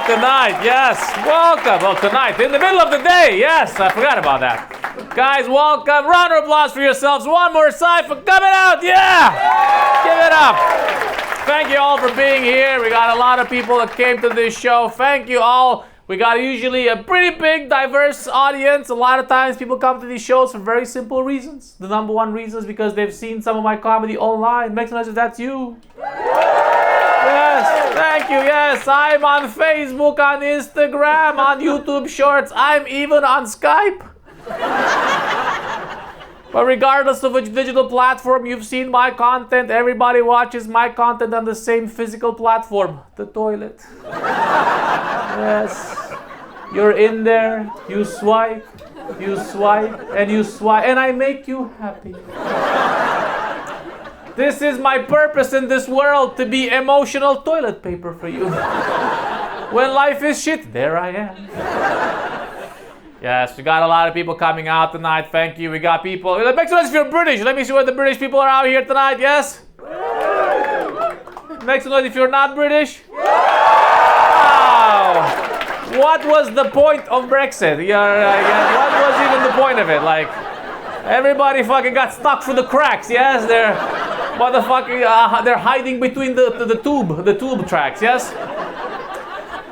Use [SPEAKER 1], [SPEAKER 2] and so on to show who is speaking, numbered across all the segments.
[SPEAKER 1] out tonight. Yes, welcome. Well, tonight, in the middle of the day. Yes, I forgot about that. Guys, welcome. Round of applause for yourselves. One more side for coming out. Yeah, give it up. Thank you all for being here. We got a lot of people that came to this show. Thank you all. We got usually a pretty big, diverse audience. A lot of times people come to these shows for very simple reasons. The number one reason is because they've seen some of my comedy online. Make some noise if that's you. Yes, thank you. Yes, I'm on Facebook, on Instagram, on YouTube Shorts. I'm even on Skype. But regardless of which digital platform you've seen my content, everybody watches my content on the same physical platform, the toilet. Yes. You're in there, you swipe, and you swipe, and I make you happy. This is my purpose in this world, to be emotional toilet paper for you. When life is shit, there I am. Yes, we got a lot of people coming out tonight. Thank you. We got people. Make some noise if you're British. Let me see where the British people are out here tonight. Yes? Make some noise if you're not British. Wow. What was the point of Brexit? What was even the point of it? Like, everybody fucking got stuck through the cracks. Yes, they're motherfucking. They're hiding between the tube tracks. Yes.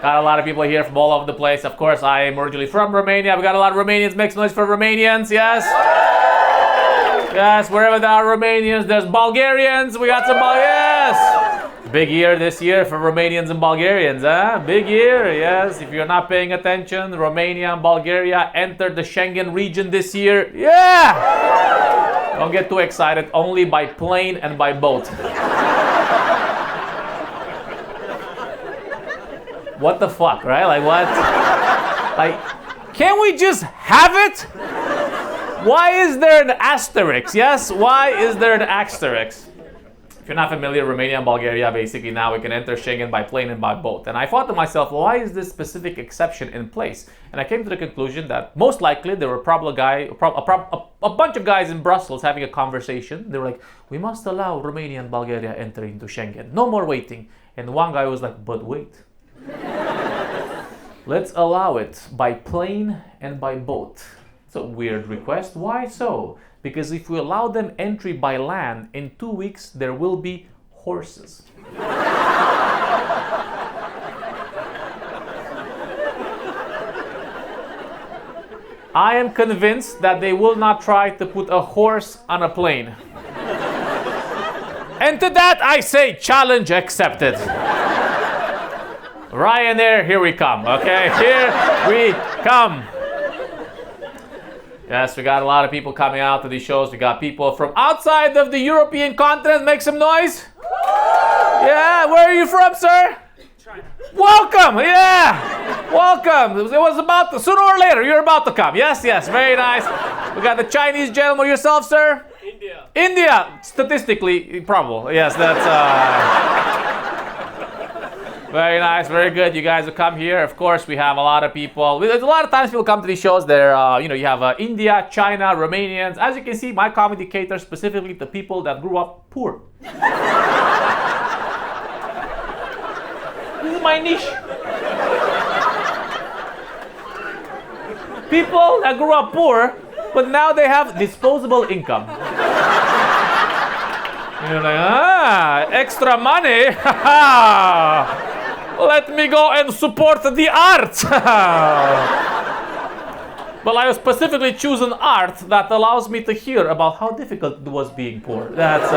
[SPEAKER 1] Got a lot of people here from all over the place. Of course, I am originally from Romania. We got a lot of Romanians. Make some noise for Romanians, yes? Yes, wherever there are Romanians, there's Bulgarians. We got some yes! Big year this year for Romanians and Bulgarians, huh? Big year, yes. If you're not paying attention, Romania and Bulgaria entered the Schengen region this year. Yeah! Don't get too excited. Only by plane and by boat. What the fuck, right? Like what? Like, can't we just have it? Why is there an asterisk? Yes, why is there an asterisk? If you're not familiar, Romania and Bulgaria, basically now we can enter Schengen by plane and by boat. And I thought to myself, why is this specific exception in place? And I came to the conclusion that most likely there were probably a bunch of guys in Brussels having a conversation. They were like, we must allow Romania and Bulgaria enter into Schengen. No more waiting. And one guy was like, but wait. Let's allow it by plane and by boat. It's a weird request. Why so? Because if we allow them entry by land, in 2 weeks there will be horses. I am convinced that they will not try to put a horse on a plane. And to that I say, challenge accepted. Ryanair, here we come, okay? Here we come. Yes, we got a lot of people coming out to these shows. We got people from outside of the European continent. Make some noise. Yeah, where are you from, sir? China. Welcome, yeah. Welcome. It was about to, sooner or later, you're about to come. Yes, yes, very nice. We got the Chinese gentleman. Yourself, sir? India. India, statistically, probable. Yes, that's... Very nice, very good. You guys will come here. Of course, we have a lot of people. There's a lot of times people come to these shows. There, you have India, China, Romanians. As you can see, my comedy caters specifically to people that grew up poor. This is my niche. People that grew up poor, but now they have disposable income. You're like, extra money. Let me go and support the arts. But I specifically choose an art that allows me to hear about how difficult it was being poor. That's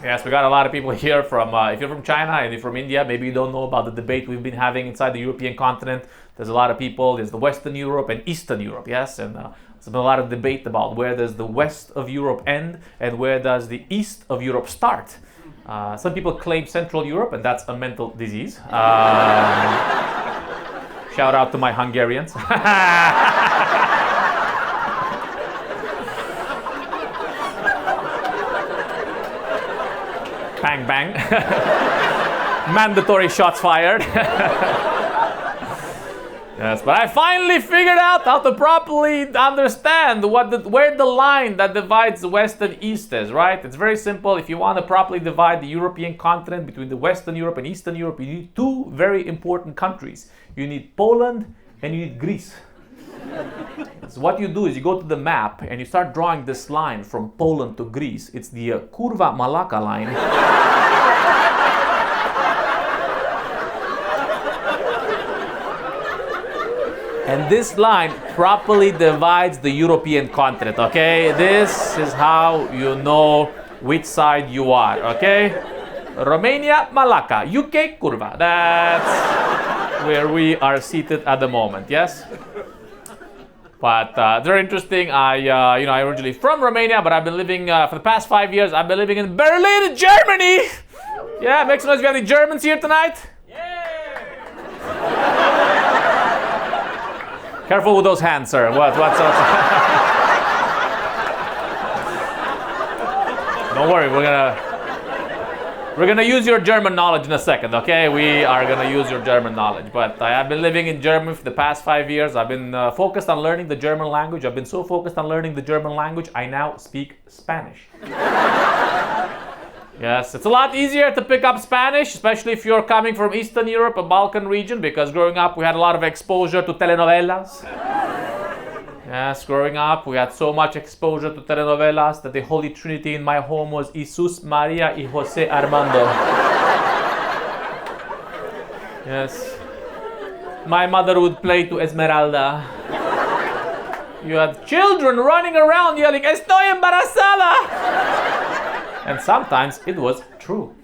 [SPEAKER 1] yes, we got a lot of people here from, if you're from China and you're from India, maybe you don't know about the debate we've been having inside the European continent. There's a lot of people, there's the Western Europe and Eastern Europe, yes? And there's been a lot of debate about where does the West of Europe end and where does the East of Europe start. Some people claim Central Europe, and that's a mental disease. Shout out to my Hungarians. Bang, bang. Mandatory shots fired. Yes, but I finally figured out how to properly understand where the line that divides West and East is, right? It's very simple. If you want to properly divide the European continent between the Western Europe and Eastern Europe, you need two very important countries. You need Poland and you need Greece. So what you do is you go to the map and you start drawing this line from Poland to Greece. It's the Curva Malacca line. And this line properly divides the European continent, okay? This is how you know which side you are, okay? Romania, Malacca, UK, Curva. That's where we are seated at the moment, yes? But very interesting. I'm originally from Romania, but I've been living, for the past 5 years, I've been living in Berlin, Germany! Yeah, make some noise if you have any Germans here tonight. Careful with those hands, sir. What's Don't worry, we're gonna use your German knowledge in a second, okay? We are gonna use your German knowledge. But I have been living in Germany for the past 5 years. I've been focused on learning the German language. I've been so focused on learning the German language, I now speak Spanish. Yes, it's a lot easier to pick up Spanish, especially if you're coming from Eastern Europe, a Balkan region, because growing up we had a lot of exposure to telenovelas. Yes, growing up we had so much exposure to telenovelas that the Holy Trinity in my home was Jesus, Maria, y Jose Armando. Yes. My mother would play to Esmeralda. You had children running around yelling, "Estoy embarazada!" And sometimes it was true.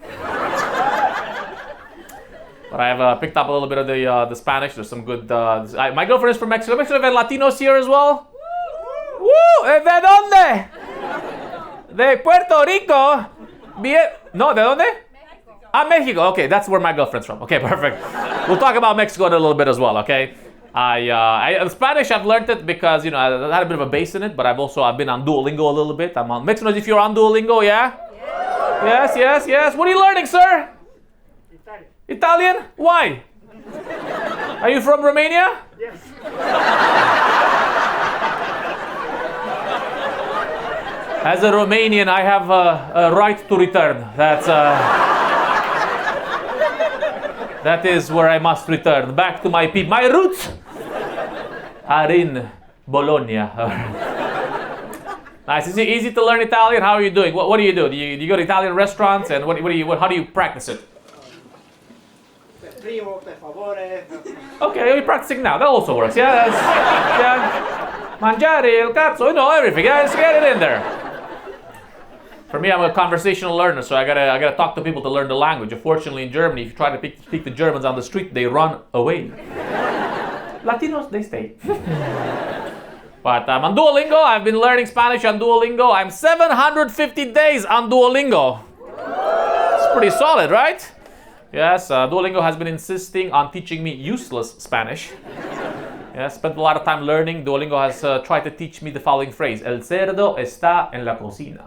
[SPEAKER 1] But I have picked up a little bit of the Spanish. There's some good... my girlfriend is from Mexico. Mexico have Latinos here as well. Woo! ¿De dónde? De Puerto Rico. No, ¿de dónde? Mexico. Ah, Mexico. Okay, that's where my girlfriend's from. Okay, perfect. We'll talk about Mexico in a little bit as well, okay? Spanish, I've learned it because, I had a bit of a base in it, but I've been on Duolingo a little bit. I'm on Mexicanos if you're on Duolingo, yeah? Yes. What are you learning, sir? Italian? Why? Are you from Romania?
[SPEAKER 2] Yes.
[SPEAKER 1] As a Romanian, I have a right to return. That is where I must return. Back to my people. My roots are in Bologna. Nice. Is it easy to learn Italian? How are you doing? What do you do? Do you go to Italian restaurants and how do you practice it?
[SPEAKER 2] Primo, per favore.
[SPEAKER 1] Okay, you're practicing now. That also works. Yeah, Mangiare il cazzo. Everything. Yeah, just get it in there. For me, I'm a conversational learner, so I gotta talk to people to learn the language. Unfortunately, in Germany, if you try to speak to Germans on the street, they run away. Latinos, they stay. But I'm on Duolingo. I've been learning Spanish on Duolingo. I'm 750 days on Duolingo. It's pretty solid, right? Yes, Duolingo has been insisting on teaching me useless Spanish. Yeah, spent a lot of time learning. Duolingo has tried to teach me the following phrase: El cerdo está en la cocina.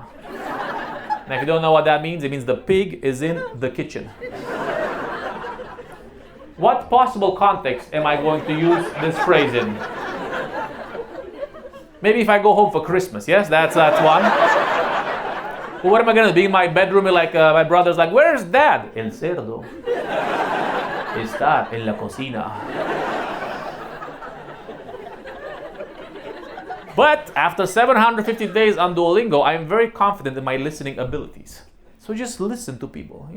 [SPEAKER 1] Now, if you don't know what that means, it means the pig is in the kitchen. What possible context am I going to use this phrase in? Maybe if I go home for Christmas, yes? That's one. But what am I going to be in my bedroom? Like my brother's like, "Where's Dad?" El cerdo está en la cocina. But after 750 days on Duolingo, I am very confident in my listening abilities. So just listen to people.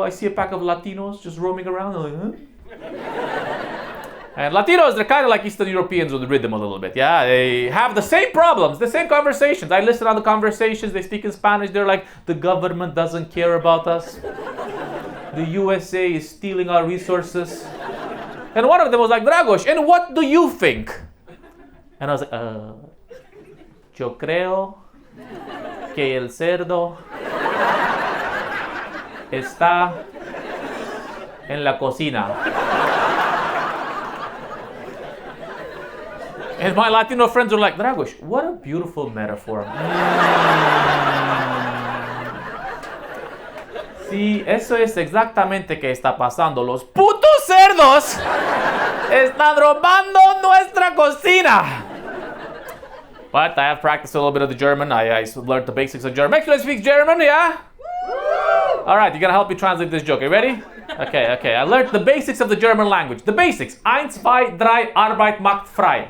[SPEAKER 1] I see a pack of Latinos just roaming around. I'm like, huh? And Latinos, they're kind of like Eastern Europeans with the rhythm a little bit. Yeah, they have the same problems, the same conversations. I listen on the conversations. They speak in Spanish. They're like, the government doesn't care about us. The USA is stealing our resources. And one of them was like, Dragos, and what do you think? And I was like, yo creo que el cerdo está en la cocina. And my Latino friends were like, Dragos, what a beautiful metaphor. Sí, eso es exactamente que está pasando. Los putos cerdos Están robando nuestra cocina. But I have practiced a little bit of the German. I learned the basics of German. Actually, I speak German, yeah? All right, you're gonna help me translate this joke. Are you ready? Okay. I learned the basics of the German language. The basics. 1, 2, 3, Arbeit macht frei.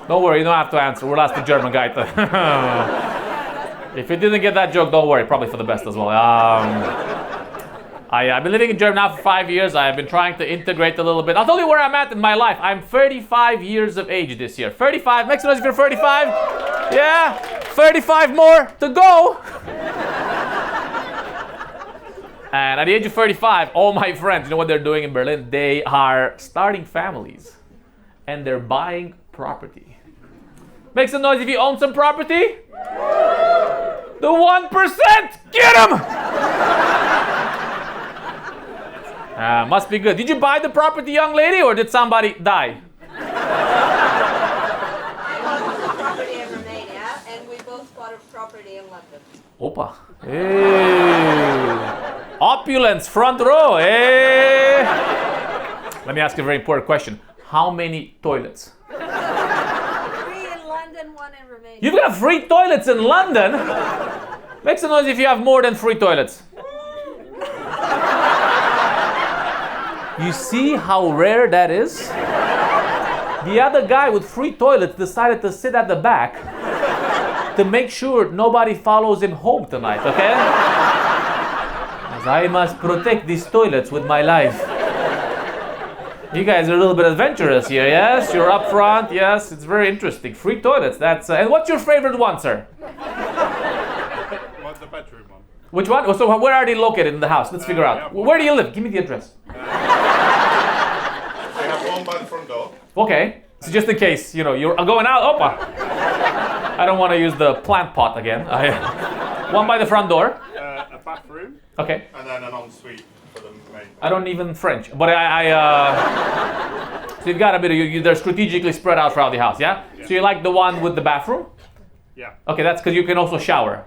[SPEAKER 1] Don't worry, you don't have to answer. We'll ask the German guy to. If you didn't get that joke, don't worry. Probably for the best as well. I've been living in Germany now for 5 years. I've been trying to integrate a little bit. I'll tell you where I'm at in my life. I'm 35 years of age this year. 35. Make some noise if you're 35. Yeah. 35 more to go. And at the age of 35, all my friends, you know what they're doing in Berlin? They are starting families. And they're buying property. Make some noise if you own some property. The 1%! Get them! Must be good. Did you buy the property, young lady, or did somebody die?
[SPEAKER 2] I bought a property in Romania, and we both bought a property in London.
[SPEAKER 1] Opa. Hey. Opulence, front row. Hey. Let me ask you a very important question. How many toilets?
[SPEAKER 2] 3 in London, 1 in Romania.
[SPEAKER 1] You've got 3 toilets in London? Make some noise if you have more than 3 toilets. You see how rare that is? The other guy with 3 toilets decided to sit at the back to make sure nobody follows him home tonight, okay? As I must protect these toilets with my life. You guys are a little bit adventurous here, yes? You're up front, yes? It's very interesting. 3 toilets, that's... and what's your favorite one, sir?
[SPEAKER 3] What's the bedroom one?
[SPEAKER 1] Which one? Oh, so where are they located in the house? Let's figure out. Where do you live? Give me the address.
[SPEAKER 3] We have one by the front door.
[SPEAKER 1] Okay. So just in case, you know, you're going out. Opa! I don't want to use the plant pot again. One by the front door.
[SPEAKER 3] A bathroom.
[SPEAKER 1] Okay.
[SPEAKER 3] And then an ensuite for the main.
[SPEAKER 1] I don't even French, but so you've got a bit of they're strategically spread out throughout the house, yeah? So you like the one with the bathroom?
[SPEAKER 3] Yeah.
[SPEAKER 1] Okay, that's because you can also shower.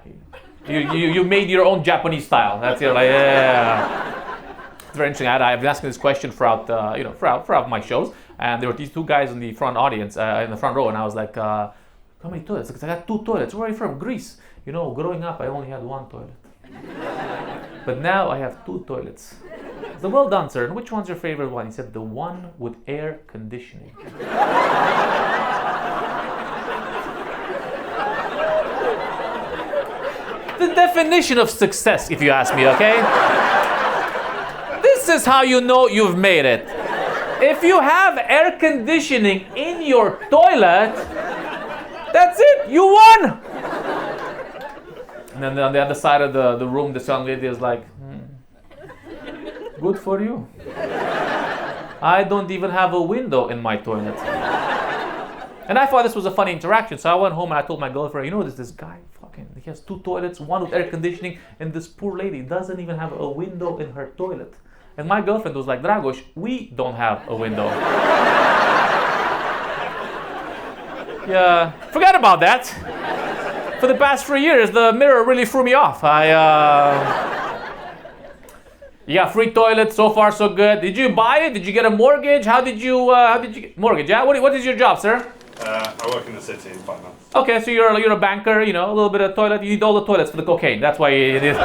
[SPEAKER 1] You made your own Japanese style. That's it, like, yeah. It's very interesting. I've been asking this question throughout my shows, and there were these 2 guys in the front audience, in the front row, and I was like, how many toilets? Because I got 2 toilets. Where are you from? Greece. You know, growing up, I only had 1 toilet. But now I have 2 toilets. I said, well done, sir. And which one's your favorite one? He said, the one with air conditioning. The definition of success, if you ask me, okay? This is how you know you've made it. If you have air conditioning in your toilet, that's it, you won! And then on the other side of the room, this young lady is like, good for you. I don't even have a window in my toilet. And I thought this was a funny interaction, so I went home and I told my girlfriend, you know, this guy, he has 2 toilets, one with air conditioning, and this poor lady doesn't even have a window in her toilet. And my girlfriend was like, Dragos, we don't have a window. Yeah, forget about that. For the past 3 years, the mirror really threw me off. You got 3 toilets, so far so good. Did you buy it? Did you get a mortgage? How did you get mortgage? Yeah, what is your job, sir?
[SPEAKER 3] I work in the city in finance.
[SPEAKER 1] Okay, so you're a banker, you know, a little bit of toilet. You need all the toilets for the cocaine. That's why it is.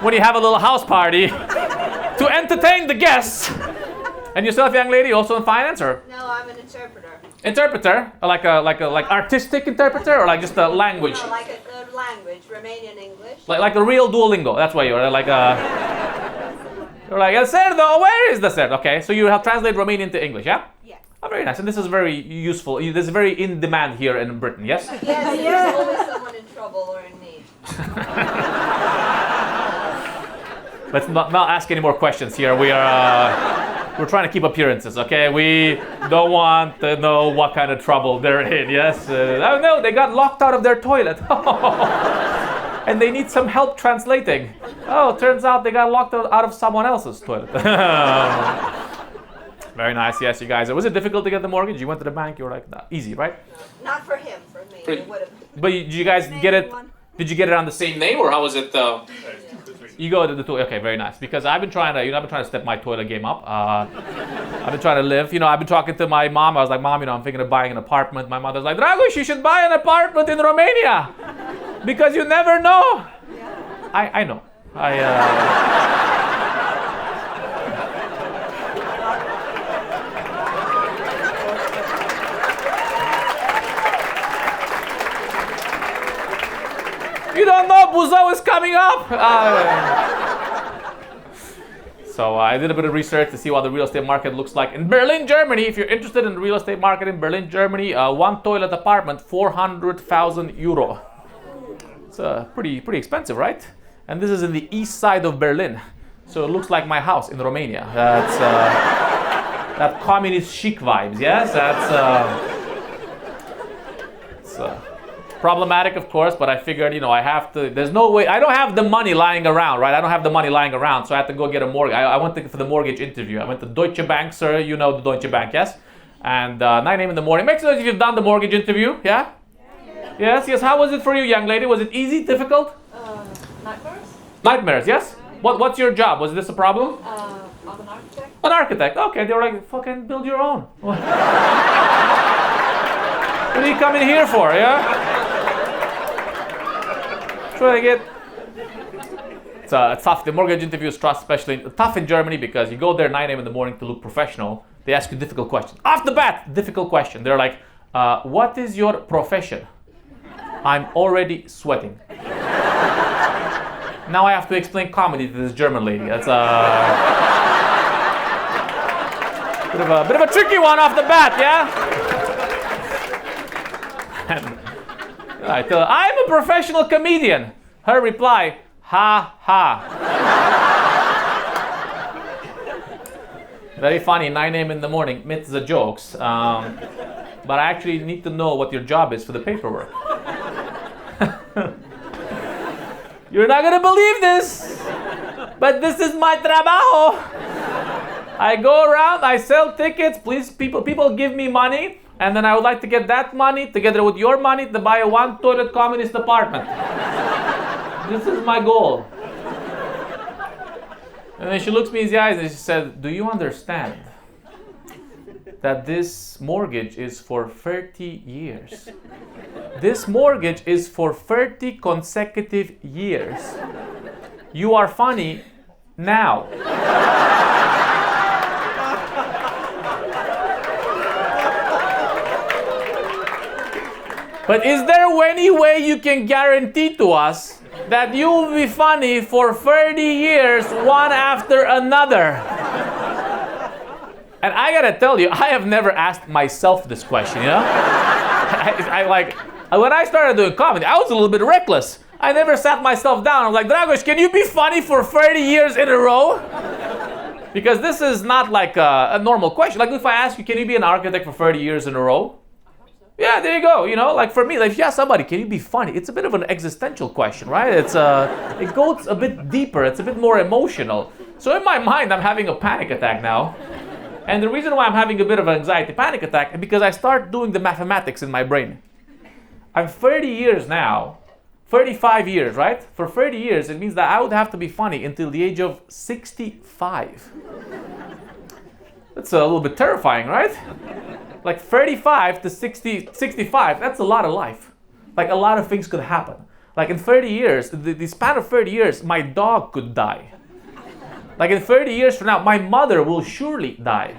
[SPEAKER 1] When you have a little house party to entertain the guests. And yourself, young lady, also in finance, or?
[SPEAKER 2] No, I'm an interpreter.
[SPEAKER 1] Interpreter, like artistic interpreter, or like just a language.
[SPEAKER 2] No, like a language, Romanian English.
[SPEAKER 1] Like the real Duolingo. That's why you're like You're like El Cerdo. Where is the cerdo? Okay, so you have translated Romanian to English, yeah?
[SPEAKER 2] Yeah.
[SPEAKER 1] Oh, very nice. And this is very useful. This is very in demand here in Britain. Yes.
[SPEAKER 2] Yes, there's always someone in trouble or in need.
[SPEAKER 1] Let's not ask any more questions here. We're trying to keep appearances, okay? We don't want to know what kind of trouble they're in, yes? Oh no, they got locked out of their toilet. And they need some help translating. Oh, turns out they got locked out of someone else's toilet. Very nice, yes, you guys. Was it difficult to get the mortgage? You went to the bank, you were like, nah, easy, right?
[SPEAKER 2] No, not for him, for me. It would have.
[SPEAKER 1] But did you guys get it? Did you get it on the same name, or how was it?
[SPEAKER 3] Between
[SPEAKER 1] You go to the toilet. Okay, very nice. Because I've been trying to, I've been trying to step my toilet game up. I've been trying to live. I've been talking to my mom. I was like, Mom, I'm thinking of buying an apartment. My mother's like, Dragos, you should buy an apartment in Romania. Because you never know. I know. You don't know Buzău is coming up. So I did a bit of research to see what the real estate market looks like in Berlin, Germany. If you're interested in the real estate market in Berlin, Germany, one toilet apartment, 400,000 euro. It's pretty expensive, right? And this is in the east side of Berlin. So it looks like my house in Romania. That's that communist chic vibes, yes? It's problematic, of course, but I figured, I have to, there's no way, I don't have the money lying around, right? I don't have the money lying around, so I had to go get a mortgage. I went for the mortgage interview. I went to Deutsche Bank, sir, you know the Deutsche Bank, yes? And 9 a.m. in the morning. Make sure if you've done the mortgage interview, yeah? Yes. How was it for you, young lady? Was it easy, difficult?
[SPEAKER 2] Nightmares?
[SPEAKER 1] Nightmares, yes? What's your job? Was this a problem?
[SPEAKER 2] I'm an architect.
[SPEAKER 1] An architect, okay. They were like, fucking build your own. What are you coming here for, yeah? Try to get... It's tough. The mortgage interview is especially tough in Germany because you go there 9 a.m. in the morning to look professional. They ask you difficult questions. Off the bat, difficult question. They're like, what is your profession? I'm already sweating. Now I have to explain comedy to this German lady. That's a bit of a tricky one off the bat, yeah? I tell her, I'm a professional comedian. Her reply, ha ha. Very funny, 9 a.m. in the morning, myths the jokes. But I actually need to know what your job is for the paperwork. You're not gonna believe this, but this is my trabajo. I go around, I sell tickets, please, people give me money, and then I would like to get that money together with your money to buy a one-toilet communist apartment. This is my goal. And then she looks me in the eyes and she said, do you understand that this mortgage is for 30 years? This mortgage is for 30 consecutive years. You are funny now. But is there any way you can guarantee to us that you will be funny for 30 years, one after another? And I gotta tell you, I have never asked myself this question, when I started doing comedy, I was a little bit reckless. I never sat myself down. I was like, Dragos, can you be funny for 30 years in a row? Because this is not like a normal question. Like if I ask you, can you be an architect for 30 years in a row? Yeah, there you go. Like for me, like if you ask somebody, can you be funny? It's a bit of an existential question, right? It goes a bit deeper. It's a bit more emotional. So in my mind, I'm having a panic attack now. And the reason why I'm having a bit of an anxiety panic attack is because I start doing the mathematics in my brain. I'm 30 years now, 35 years, right? For 30 years, it means that I would have to be funny until the age of 65. That's a little bit terrifying, right? Like 35 to 65, that's a lot of life. Like a lot of things could happen. Like in 30 years, the span of 30 years, my dog could die. Like in 30 years from now, my mother will surely die.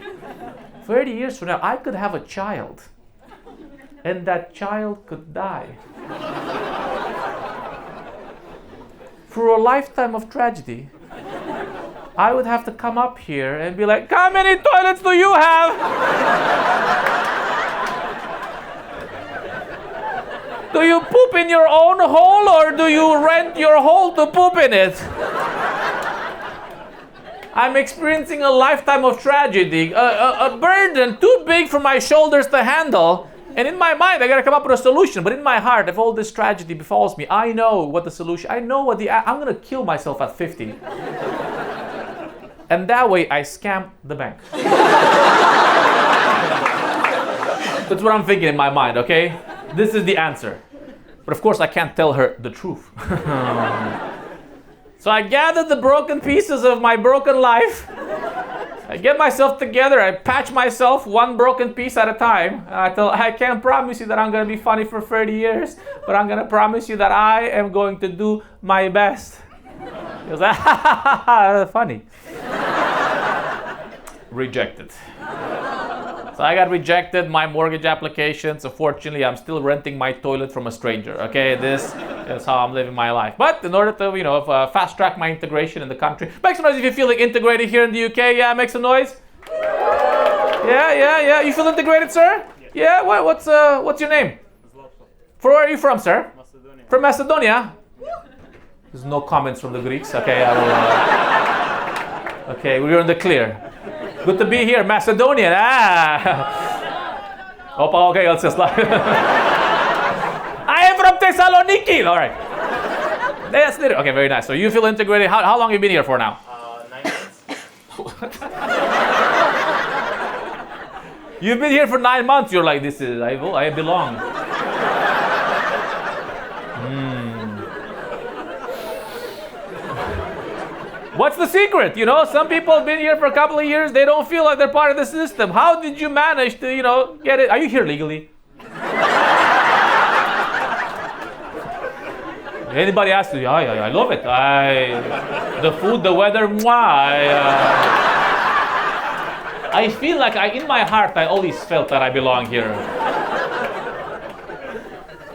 [SPEAKER 1] 30 years from now, I could have a child. And that child could die. Through a lifetime of tragedy, I would have to come up here and be like, how many toilets do you have? Do you poop in your own hole or do you rent your hole to poop in it? I'm experiencing a lifetime of tragedy, a burden too big for my shoulders to handle. And in my mind, I gotta come up with a solution. But in my heart, if all this tragedy befalls me, I know what the solution, I'm gonna kill myself at 50. And that way, I scam the bank. That's what I'm thinking in my mind, okay? This is the answer. But of course, I can't tell her the truth. So I gather the broken pieces of my broken life. I get myself together, I patch myself one broken piece at a time. And I can't promise you that I'm going to be funny for 30 years, but I'm going to promise you that I am going to do my best. He was like, funny. Rejected. So I got rejected, my mortgage application. So fortunately, I'm still renting my toilet from a stranger. Okay, this is how I'm living my life. But in order to, fast track my integration in the country, make some noise if you're feeling integrated here in the UK. Yeah, make some noise. Yeah. You feel integrated, sir? Yeah. What's your name? Where are you from, sir?
[SPEAKER 4] Macedonia.
[SPEAKER 1] From Macedonia. There's no comments from the Greeks. Okay, I will. Okay, we're in the clear. Good to be here, Macedonia. Opa, okay, let's just like. I am from Thessaloniki. All right. That's it. Okay, very nice. So you feel integrated. How long have you been here for now?
[SPEAKER 4] 9 months.
[SPEAKER 1] You've been here for 9 months. You're like, I belong. What's the secret? Some people have been here for a couple of years. They don't feel like they're part of the system. How did you manage to, get it? Are you here legally? Anybody asks you, I love it. The food, the weather, I feel like in my heart, I always felt that I belong here.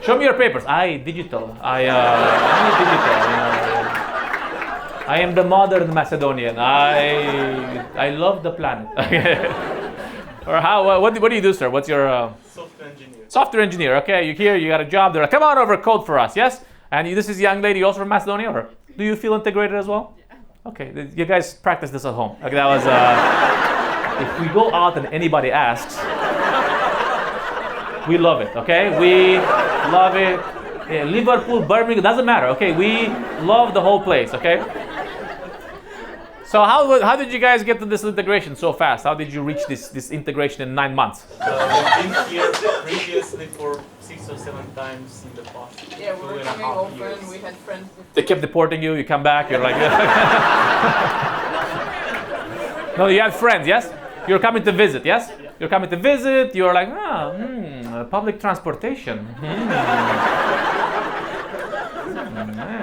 [SPEAKER 1] Show me your papers. Digital. I'm digital. I am the modern Macedonian. I love the planet. Or what do you do, sir? What's your
[SPEAKER 4] Software engineer.
[SPEAKER 1] software engineer? Okay, you're here, you got a job. They're like, come on over, code for us, yes? And this is a young lady also from Macedonia, or do you feel integrated as well? Yeah. Okay, you guys practice this at home. Okay, that was if we go out and anybody asks, we love it. Okay, we love it. Yeah, Liverpool, Birmingham, doesn't matter. Okay, we love the whole place. Okay. So how did you guys get to this integration so fast? How did you reach this integration in 9 months?
[SPEAKER 4] We've been here previously for 6 or 7 times in the past.
[SPEAKER 2] Yeah, we were coming
[SPEAKER 4] 2.5
[SPEAKER 2] often.
[SPEAKER 4] years.
[SPEAKER 2] We had friends.
[SPEAKER 1] They kept deporting you. You come back. You're like, no, you had friends. Yes, you're coming to visit. Yes, you're coming to visit. You're like, public transportation.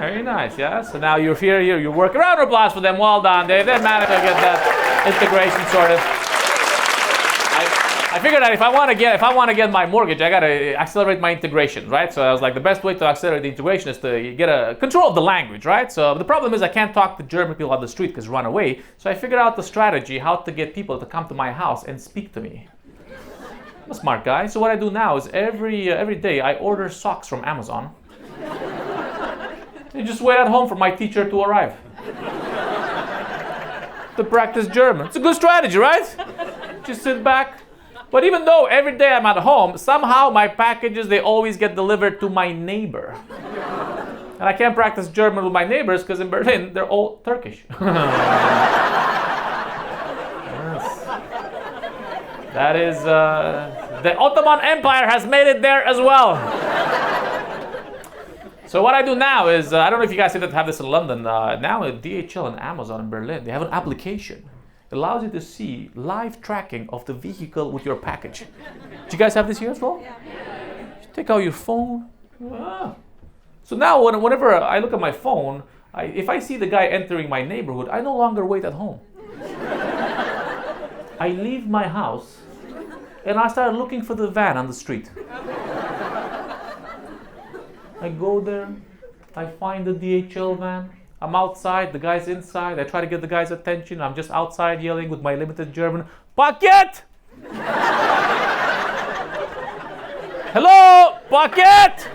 [SPEAKER 1] Very nice, yeah. So now you're here, you work. Round of applause for them. Well done. They managed to get that integration sorted. I figured that if I want to get my mortgage, I gotta accelerate my integration, right? So I was like, the best way to accelerate the integration is to get a control of the language, right? So the problem is I can't talk to German people on the street because run away. So I figured out the strategy how to get people to come to my house and speak to me. I'm a smart guy. So what I do now is every day I order socks from Amazon. You just wait at home for my teacher to arrive. To practice German. It's a good strategy, right? Just sit back. But even though every day I'm at home, somehow my packages, they always get delivered to my neighbor. And I can't practice German with my neighbors because in Berlin, they're all Turkish. Yes. That is, the Ottoman Empire has made it there as well. So what I do now is, I don't know if you guys have this in London, now at DHL and Amazon in Berlin, they have an application. It allows you to see live tracking of the vehicle with your package. Do you guys have this here as well? Yeah. You take out your phone. So now whenever I look at my phone, if I see the guy entering my neighborhood, I no longer wait at home. I leave my house and I start looking for the van on the street. I go there, I find the DHL van, I'm outside, the guy's inside, I try to get the guy's attention, I'm just outside yelling with my limited German, Paket! Hello, Paket!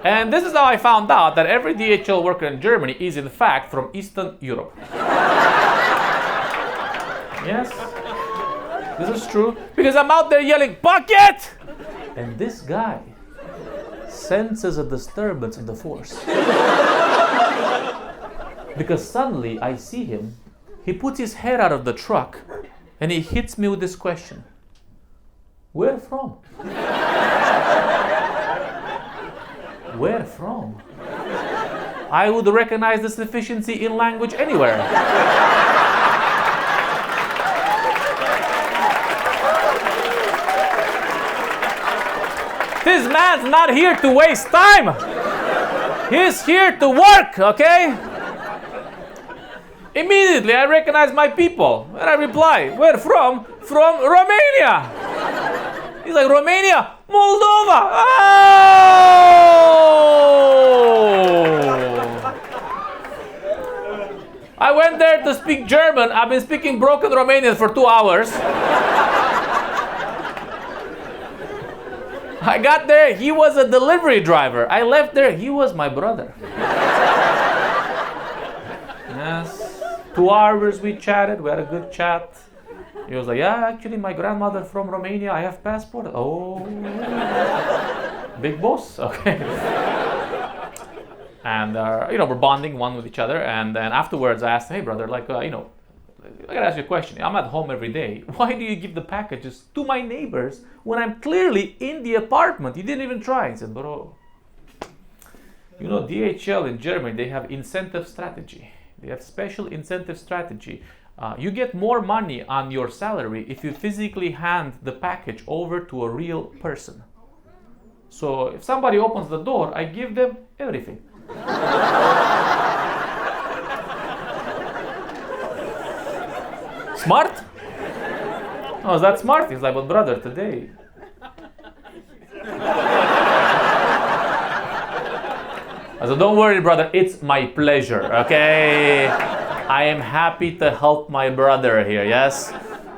[SPEAKER 1] And this is how I found out that every DHL worker in Germany is in fact from Eastern Europe. Yes, this is true, because I'm out there yelling, Paket! And this guy senses a disturbance in the force. Because suddenly I see him, he puts his head out of the truck and he hits me with this question. Where from? Where from? I would recognize this deficiency in language anywhere. This man's not here to waste time. He's here to work, okay? Immediately, I recognize my people. And I reply, where from? From Romania. He's like, Romania? Moldova! Oh! I went there to speak German. I've been speaking broken Romanian for 2 hours. I got there, he was a delivery driver. I left there, he was my brother. Yes. 2 hours we chatted, we had a good chat. He was like, yeah, actually my grandmother from Romania, I have passport. Oh, big boss, okay. And, we're bonding one with each other. And then afterwards I asked, hey brother, I gotta ask you a question. I'm at home every day. Why do you give the packages to my neighbors when I'm clearly in the apartment? You didn't even try. He said, bro, DHL in Germany, they have incentive strategy. They have special incentive strategy. You get more money on your salary if you physically hand the package over to a real person. So if somebody opens the door, I give them everything. Smart? Oh, is that smart? He's like, but brother, today. I said, don't worry, brother, it's my pleasure, okay? I am happy to help my brother here, yes?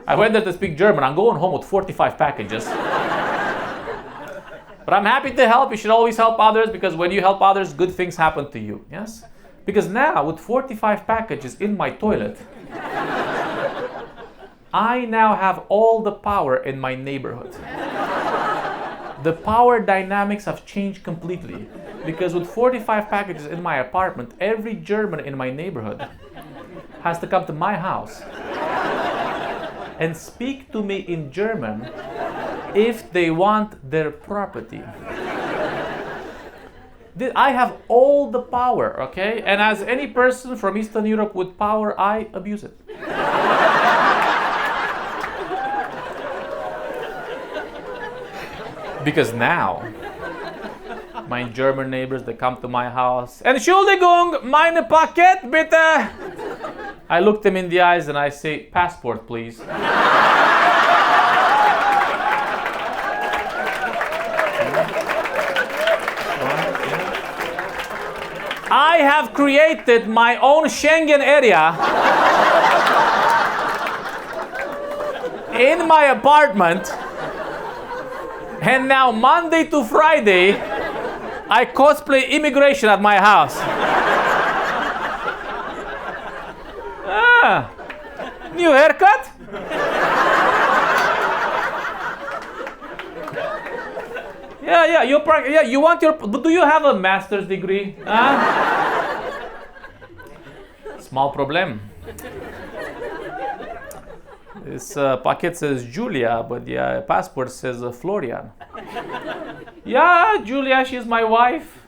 [SPEAKER 1] I went there to speak German. I'm going home with 45 packages. But I'm happy to help. You should always help others, because when you help others, good things happen to you, yes? Because now, with 45 packages in my toilet, I now have all the power in my neighborhood. The power dynamics have changed completely. Because with 45 packages in my apartment, every German in my neighborhood has to come to my house and speak to me in German if they want their property. I have all the power, okay? And as any person from Eastern Europe with power, I abuse it. Because now, my German neighbors, they come to my house. Entschuldigung, meine Paket, bitte. I look them in the eyes and I say, passport, please. I have created my own Schengen area in my apartment. And now Monday to Friday, I cosplay immigration at my house. New haircut? Yeah. You want your? Do you have a master's degree? Small problem. This packet says Julia, but the passport says Florian. Yeah, Julia, she's my wife.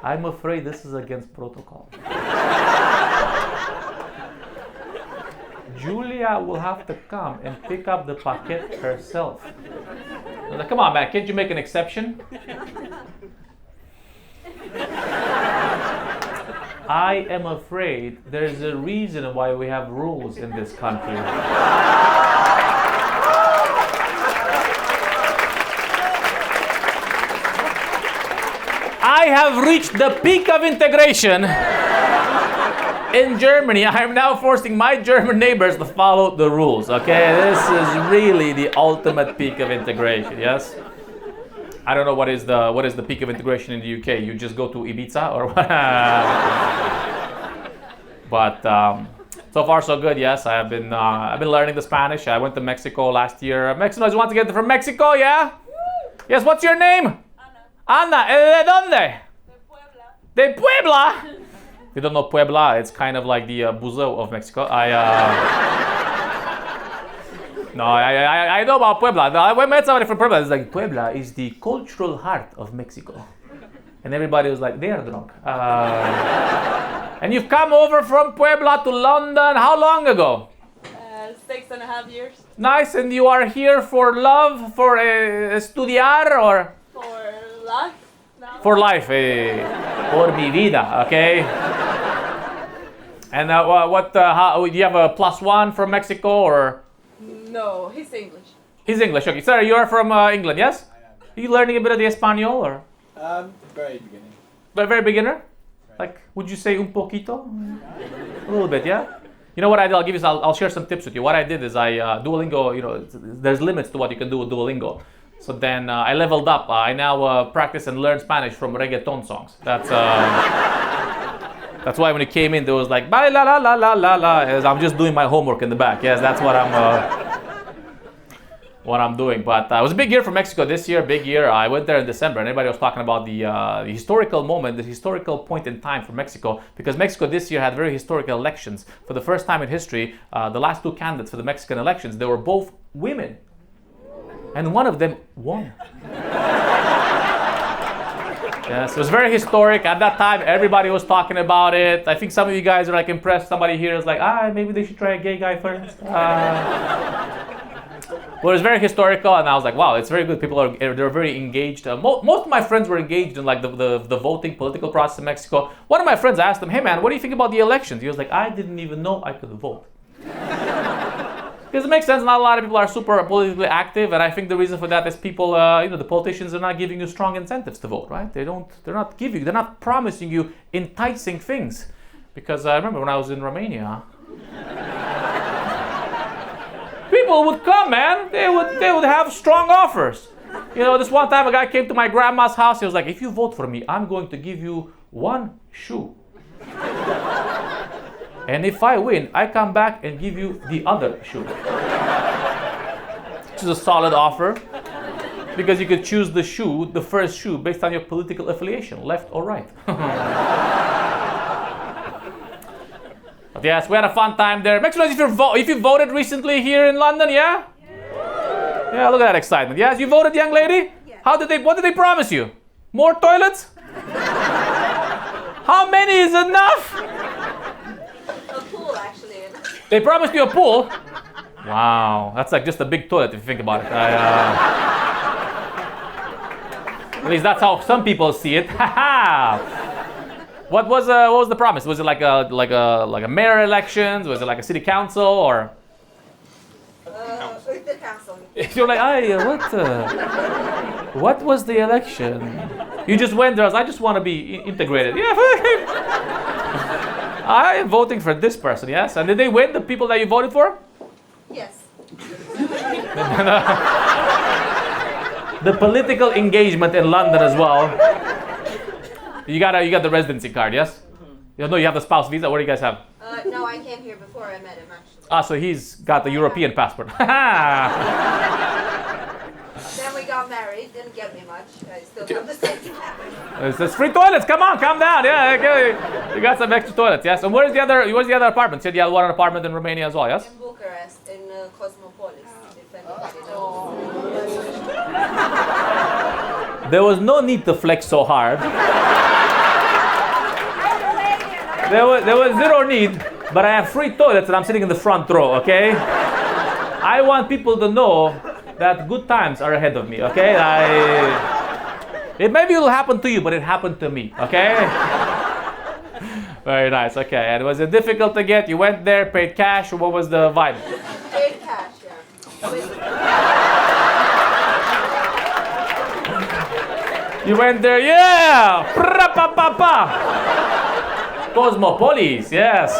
[SPEAKER 1] I'm afraid this is against protocol. Julia will have to come and pick up the packet herself. I was like, come on, man, can't you make an exception? I am afraid there's a reason why we have rules in this country. I have reached the peak of integration in Germany. I am now forcing my German neighbors to follow the rules, okay? This is really the ultimate peak of integration, yes? I don't know what is the peak of integration in the UK. You just go to Ibiza or what? But so far so good, yes. I've been learning the Spanish. I went to Mexico last year. Mexicanos want to get from Mexico, yeah? Yes, what's your name? Ana, ¿de dónde? De Puebla. If you don't know Puebla, it's kind of like the Buzao of Mexico. No, I know about Puebla. No, I met somebody from Puebla. It's like, Puebla is the cultural heart of Mexico. And everybody was like, they are drunk. And you've come over from Puebla to London. How long ago?
[SPEAKER 2] 6.5 years.
[SPEAKER 1] Nice. And you are here for love, for estudiar, or?
[SPEAKER 2] For life. No.
[SPEAKER 1] For life. Por mi vida, okay? And how, do you have a +1 from Mexico, or?
[SPEAKER 2] No, he's English.
[SPEAKER 1] He's English, okay. Sir, you are from England, yes?
[SPEAKER 5] I am.
[SPEAKER 1] Are you learning a bit of the Espanol, or?
[SPEAKER 5] Very beginning.
[SPEAKER 1] But very beginner? Like, would you say un poquito? A little bit, yeah? You know what I did? I'll share some tips with you. What I did is Duolingo, you know, there's limits to what you can do with Duolingo. So then I leveled up. I now practice and learn Spanish from reggaeton songs. That's why when it came in, there was like, la la la la la la. I'm just doing my homework in the back. Yes, that's what I'm doing. But it was a big year for Mexico this year, big year. I went there in December and everybody was talking about the historical moment, the historical point in time for Mexico, because Mexico this year had very historical elections. For the first time in history, the last 2 candidates for the Mexican elections, they were both women. And one of them won. Yes, it was very historic. At that time, everybody was talking about it. I think some of you guys are like impressed. Somebody here is like, maybe they should try a gay guy first. Well, it was very historical, and I was like, wow, it's very good. People they're very engaged. Most of my friends were engaged in like the voting political process in Mexico. One of my friends, I asked him, hey man, what do you think about the elections? He was like, I didn't even know I could vote. Because it makes sense, not a lot of people are super politically active, and I think the reason for that is people, the politicians are not giving you strong incentives to vote, right? They're not promising you enticing things. Because I remember when I was in Romania, people would come, man. They would have strong offers. You know, this one time a guy came to my grandma's house. He was like, if you vote for me, I'm going to give you 1 shoe. And if I win, I come back and give you the other shoe. Which is a solid offer. Because you could choose the first shoe, based on your political affiliation, left or right. But yes, we had a fun time there. Make sure if you voted recently here in London, yeah? Yeah, look at that excitement. Yes, you voted, young lady?
[SPEAKER 2] Yeah.
[SPEAKER 1] What did they promise you? More toilets? How many is enough?
[SPEAKER 2] A pool, actually.
[SPEAKER 1] They promised you a pool? Wow, that's like just a big toilet if you think about it. At least that's how some people see it. What was the promise? Was it like a mayor elections? Was it like a city council, or?
[SPEAKER 2] With the council.
[SPEAKER 1] You're like, what was the election? You just went there. I just want to be integrated. Yeah. I am voting for this person. Yes. And did they win? The people that you voted for?
[SPEAKER 2] Yes.
[SPEAKER 1] The political engagement in London as well. You got the residency card, yes? No, you have the spouse visa. What do you guys have?
[SPEAKER 2] No, I came here before I met him, actually.
[SPEAKER 1] So he's got the European passport.
[SPEAKER 2] Then we got married. Didn't get me much. I still have the same passport.
[SPEAKER 1] There's free toilets. Come on, calm down. Yeah, okay. You got some extra toilets, yes? And where's the other apartment? You said you had one apartment in Romania as well, yes?
[SPEAKER 2] In Bucharest, in Cosmopolis, if anybody knows.
[SPEAKER 1] There was no need to flex so hard. There was zero need, but I have free toilets and I'm sitting in the front row, okay? I want people to know that good times are ahead of me, okay? Maybe it'll happen to you, but it happened to me, okay? Very nice, okay. And was it difficult to get? You went there, paid cash, or what was the vibe?
[SPEAKER 2] Paid cash, yeah.
[SPEAKER 1] You went there, yeah! Cosmopolis, yes.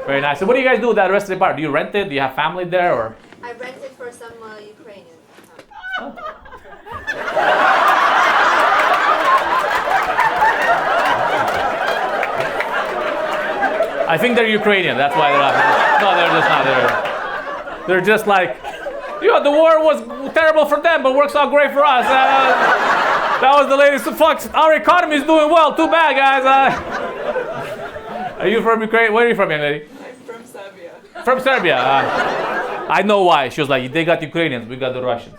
[SPEAKER 1] Very nice. So what do you guys do with that rest of the part? Do you rent it? Do you have family there, or?
[SPEAKER 2] I rented for some Ukrainian.
[SPEAKER 1] I think they're Ukrainian. That's why they're not. No, they're just not. They're just like, the war was terrible for them, but works out great for us. That was the latest. Fuck, our economy is doing well. Too bad, guys. Are you from Ukraine? Where are you from, young lady?
[SPEAKER 6] I'm from Serbia.
[SPEAKER 1] From Serbia. I know why. She was like, they got Ukrainians, we got the Russians.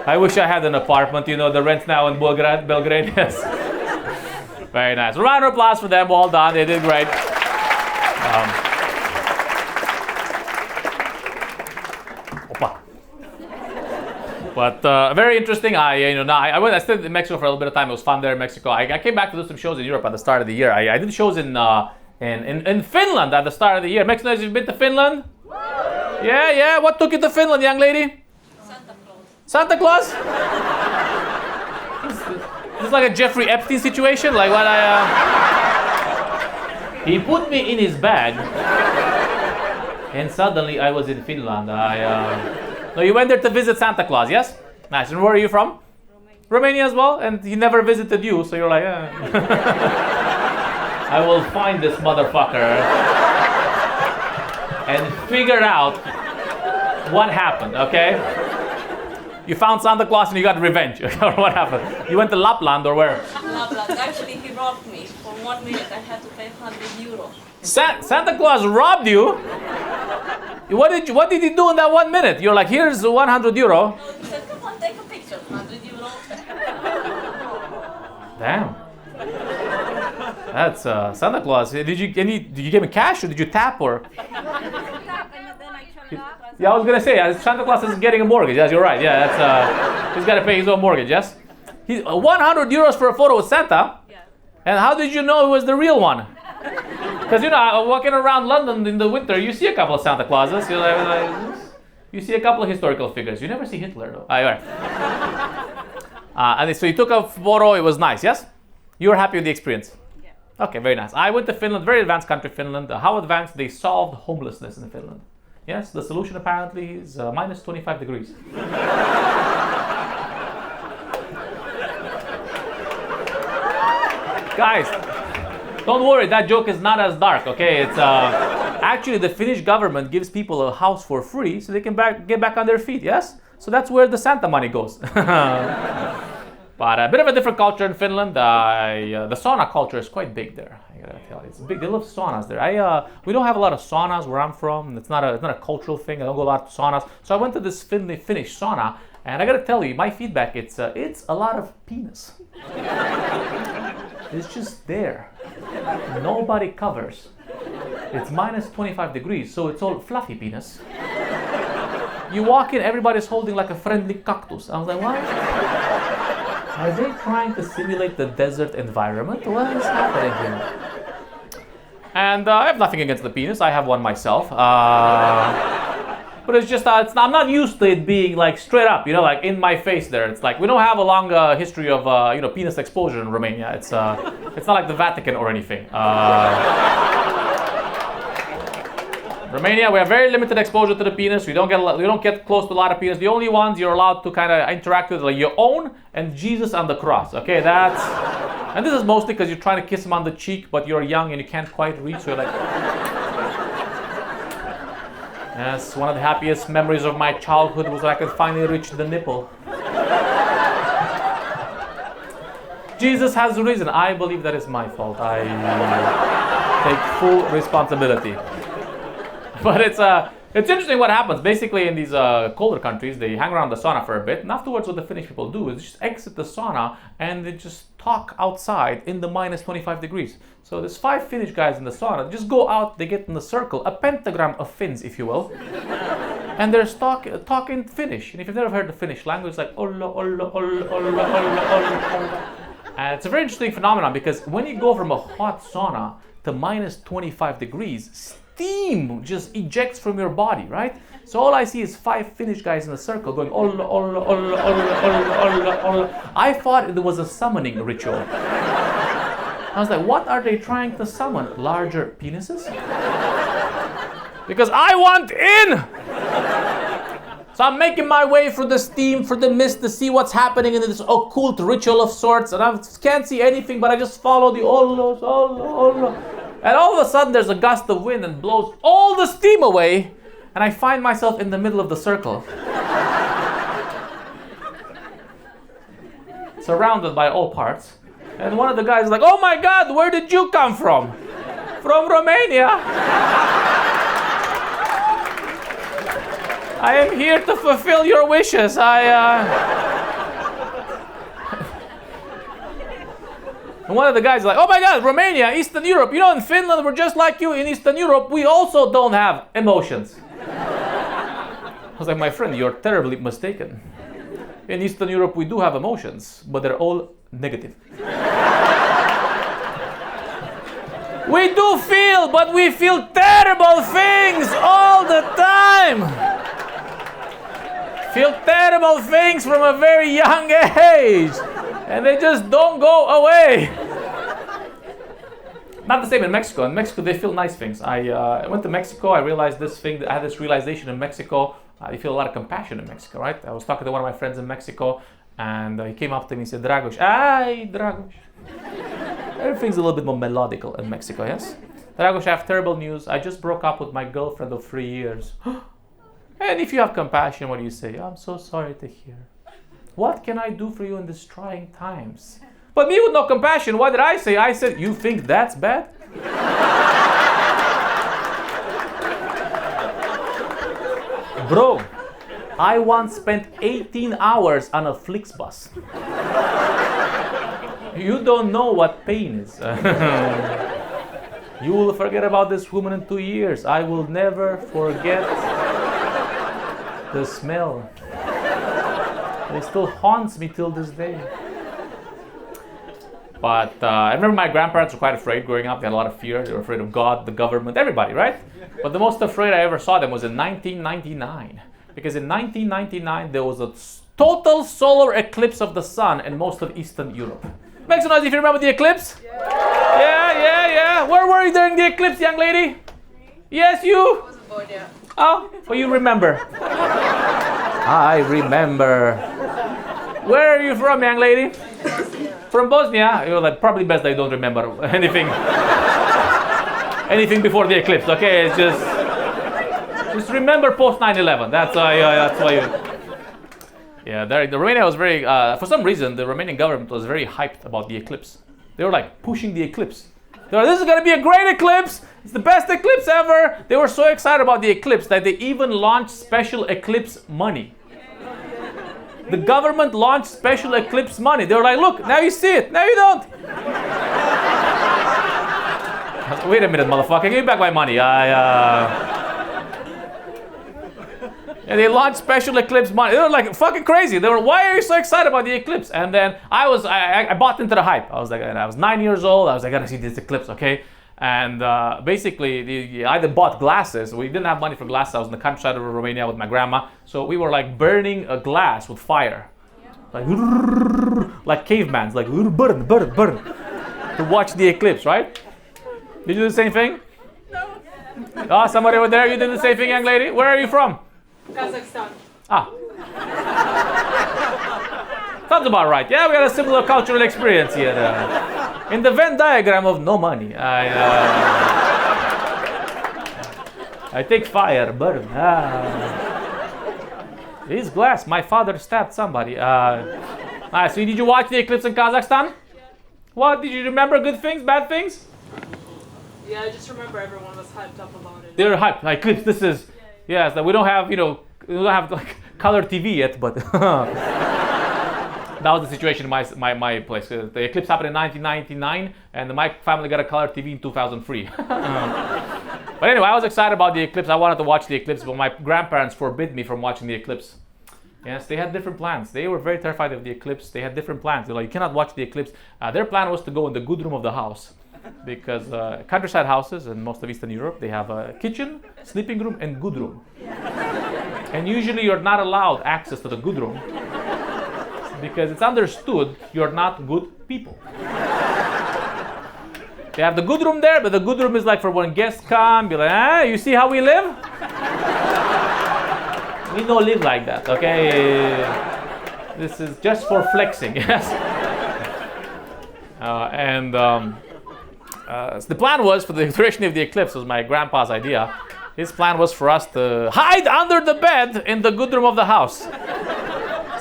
[SPEAKER 1] I wish I had an apartment, the rent now in Belgrade. Yes. Very nice. Round of applause for them. Well done. They did great. But very interesting. I stayed in Mexico for a little bit of time. It was fun there in Mexico. I came back to do some shows in Europe at the start of the year. I did shows in Finland at the start of the year. Mexicanos, you've been to Finland? Yeah. What took you to Finland, young lady? Santa Claus? This is like a Jeffrey Epstein situation. Like what he put me in his bag, and suddenly I was in Finland. No, you went there to visit Santa Claus, yes? Nice. And where are you from? Romania as well? And he never visited you, so you're like, I will find this motherfucker and figure out what happened, okay? You found Santa Claus and you got revenge, or what happened? You went to Lapland or where?
[SPEAKER 2] Lapland. Actually, he robbed me. For 1 minute, I had to pay 100 euro.
[SPEAKER 1] Santa Claus robbed you? What did he do in that 1 minute? You're like, here's 100 euro.
[SPEAKER 2] No, he said, come on, take a picture. 100 euro.
[SPEAKER 1] Damn. That's Santa Claus. Did you give him cash or did you tap or? Yeah, I was gonna say Santa Claus is getting a mortgage. Yes, you're right. Yeah, that's he's got to pay his own mortgage. Yes, 100 euros for a photo with Santa.
[SPEAKER 2] Yeah.
[SPEAKER 1] And how did you know it was the real one? Because walking around London in the winter, you see a couple of Santa Clauses. You see a couple of historical figures. You never see Hitler though. All right. And so you took a photo. It was nice. Yes, you were happy with the experience.
[SPEAKER 2] Yeah.
[SPEAKER 1] Okay, very nice. I went to Finland, very advanced country, Finland. How advanced? They solved homelessness in Finland. Yes, the solution apparently is minus 25 degrees. Guys, don't worry, that joke is not as dark, okay? It's actually the Finnish government gives people a house for free so they can get back on their feet, yes? So that's where the Santa money goes. But a bit of a different culture in Finland. The sauna culture is quite big there. I gotta tell you, it's big. They love saunas there. We don't have a lot of saunas where I'm from. It's not a cultural thing. I don't go a lot to saunas. So I went to this Finnish sauna, and I gotta tell you, my feedback, it's a lot of penis. It's just there. Nobody covers. It's minus 25 degrees, so it's all fluffy penis. You walk in, everybody's holding like a friendly cactus. I was like, what? Are they trying to simulate the desert environment? What is happening here? And I have nothing against the penis. I have one myself. But it's just, I'm not used to it being like straight up, like in my face there. It's like, we don't have a long history of, penis exposure in Romania. It's not like the Vatican or anything. Romania, we have very limited exposure to the penis. We don't get close to a lot of penis. The only ones you're allowed to kind of interact with are like your own and Jesus on the cross. Okay, and this is mostly because you're trying to kiss him on the cheek, but you're young and you can't quite reach. So you're like, yes, one of the happiest memories of my childhood was when I could finally reach the nipple. Jesus has a reason. I believe that is my fault. I take full responsibility. But it's interesting what happens. Basically, in these colder countries, they hang around the sauna for a bit, and afterwards, what the Finnish people do is just exit the sauna and they just talk outside in the minus 25 degrees. So there's 5 Finnish guys in the sauna. They just go out, they get in the circle, a pentagram of Finns, if you will, and they're talking Finnish. And if you've never heard the Finnish language, it's like olla, olla, olla, olla, olla, olla. And it's a very interesting phenomenon because when you go from a hot sauna to minus 25 degrees, steam just ejects from your body, right? So all I see is 5 Finnish guys in a circle going olla, olla, olla, olla, olla, olla, olla. I thought it was a summoning ritual. I was like, what are they trying to summon? Larger penises? Because I want in! So I'm making my way through the steam, through the mist to see what's happening in this occult ritual of sorts, and I can't see anything, but I just follow the olla, olla, olla. And all of a sudden there's a gust of wind and blows all the steam away, and I find myself in the middle of the circle. Surrounded by all parts. And one of the guys is like, oh my God, where did you come from? from Romania. I am here to fulfill your wishes. And one of the guys is like, oh my God, Romania, Eastern Europe. You know, in Finland, we're just like you. In Eastern Europe, we also don't have emotions. I was like, my friend, you're terribly mistaken. In Eastern Europe, we do have emotions, but they're all negative. We do feel, but we feel terrible things all the time. Feel terrible things from a very young age. And they just don't go away. Not the same in Mexico. In Mexico, they feel nice things. I went to Mexico. I realized this thing. I had this realization in Mexico. You feel a lot of compassion in Mexico, right? I was talking to one of my friends in Mexico, and he came up to me and said, Dragos, ay, Dragos. Everything's a little bit more melodical in Mexico, yes? Dragos, I have terrible news. I just broke up with my girlfriend of 3 years. And if you have compassion, what do you say? I'm so sorry to hear. What can I do for you in these trying times? But me with no compassion, what did I say? I said, you think that's bad? Bro, I once spent 18 hours on a Flixbus. You don't know what pain is. You will forget about this woman in 2 years. I will never forget the smell. It still haunts me till this day. But I remember my grandparents were quite afraid growing up. They had a lot of fear. They were afraid of God, the government, everybody, right? But the most afraid I ever saw them was in 1999. Because in 1999, there was a total solar eclipse of the sun in most of Eastern Europe. Make some noise if you remember the eclipse. Yeah. Where were you during the eclipse, young lady?
[SPEAKER 2] Me?
[SPEAKER 1] Yes, you?
[SPEAKER 2] I was born, yeah.
[SPEAKER 1] Oh, well, you remember. I remember. Where are you from, young lady?
[SPEAKER 2] Bosnia.
[SPEAKER 1] From Bosnia? You're like, probably best I don't remember anything. Anything before the eclipse, okay? It's just remember post 9/11. That's why you. Yeah, the Romania was very. For some reason, the Romanian government was very hyped about the eclipse. They were like pushing the eclipse. They were, this is gonna be a great eclipse. It's the best eclipse ever. They were so excited about the eclipse that they even launched special eclipse money. The government launched special eclipse money. They were like, look, now you see it. Now you don't. Wait a minute, motherfucker. Give me back my money. And they launched special eclipse money. They were like fucking crazy. They were, why are you so excited about the eclipse? And then I bought into the hype. I was like, I was 9 years old. I was like, I gotta see this eclipse, okay? And basically, I either bought glasses. We didn't have money for glasses. I was in the countryside of Romania with my grandma. So we were like burning a glass with fire. Like cavemans, like burn, to watch the eclipse, right? Did you do the same thing?
[SPEAKER 2] No.
[SPEAKER 1] Oh, somebody over there, you did the same thing, young lady? Where are you from?
[SPEAKER 2] Kazakhstan.
[SPEAKER 1] Ah. Sounds about right. Yeah, we had a similar cultural experience here. In the Venn diagram of no money, I take fire, burn. This glass, my father stabbed somebody. So did you watch the eclipse in Kazakhstan? What, did you remember good things, bad things?
[SPEAKER 2] Yeah, I just remember everyone was hyped up about it.
[SPEAKER 1] They were hyped. Like, eclipse, this is, yes, we don't have, we don't have like color TV yet, but that was the situation in my place. The eclipse happened in 1999, and my family got a color TV in 2003. But anyway, I was excited about the eclipse. I wanted to watch the eclipse, but my grandparents forbid me from watching the eclipse. Yes, they had different plans. They were very terrified of the eclipse. They had different plans. They're like, you cannot watch the eclipse. Their plan was to go in the good room of the house. Because countryside houses in most of Eastern Europe, they have a kitchen, sleeping room, and good room. And usually you're not allowed access to the good room because it's understood you're not good people. They have the good room there, but the good room is like for when guests come, be like, you see how we live? We don't live like that, okay? This is just for flexing, yes? So the plan was, for the duration of the eclipse, was my grandpa's idea. His plan was for us to hide under the bed in the good room of the house.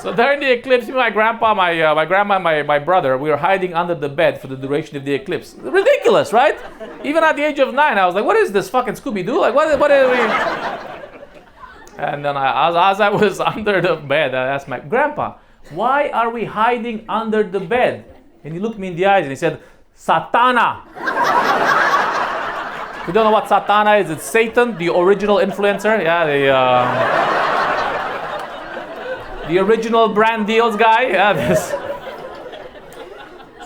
[SPEAKER 1] So during the eclipse, my grandpa, my grandma, my brother, we were hiding under the bed for the duration of the eclipse. Ridiculous, right? Even at the age of 9, I was like, what is this fucking Scooby-Doo? Like, what are we... And then as I was under the bed, I asked my grandpa, why are we hiding under the bed? And he looked me in the eyes and he said, Satana. If you don't know what Satana is, it's Satan, the original influencer. Yeah, the original brand deals guy. Yeah, this.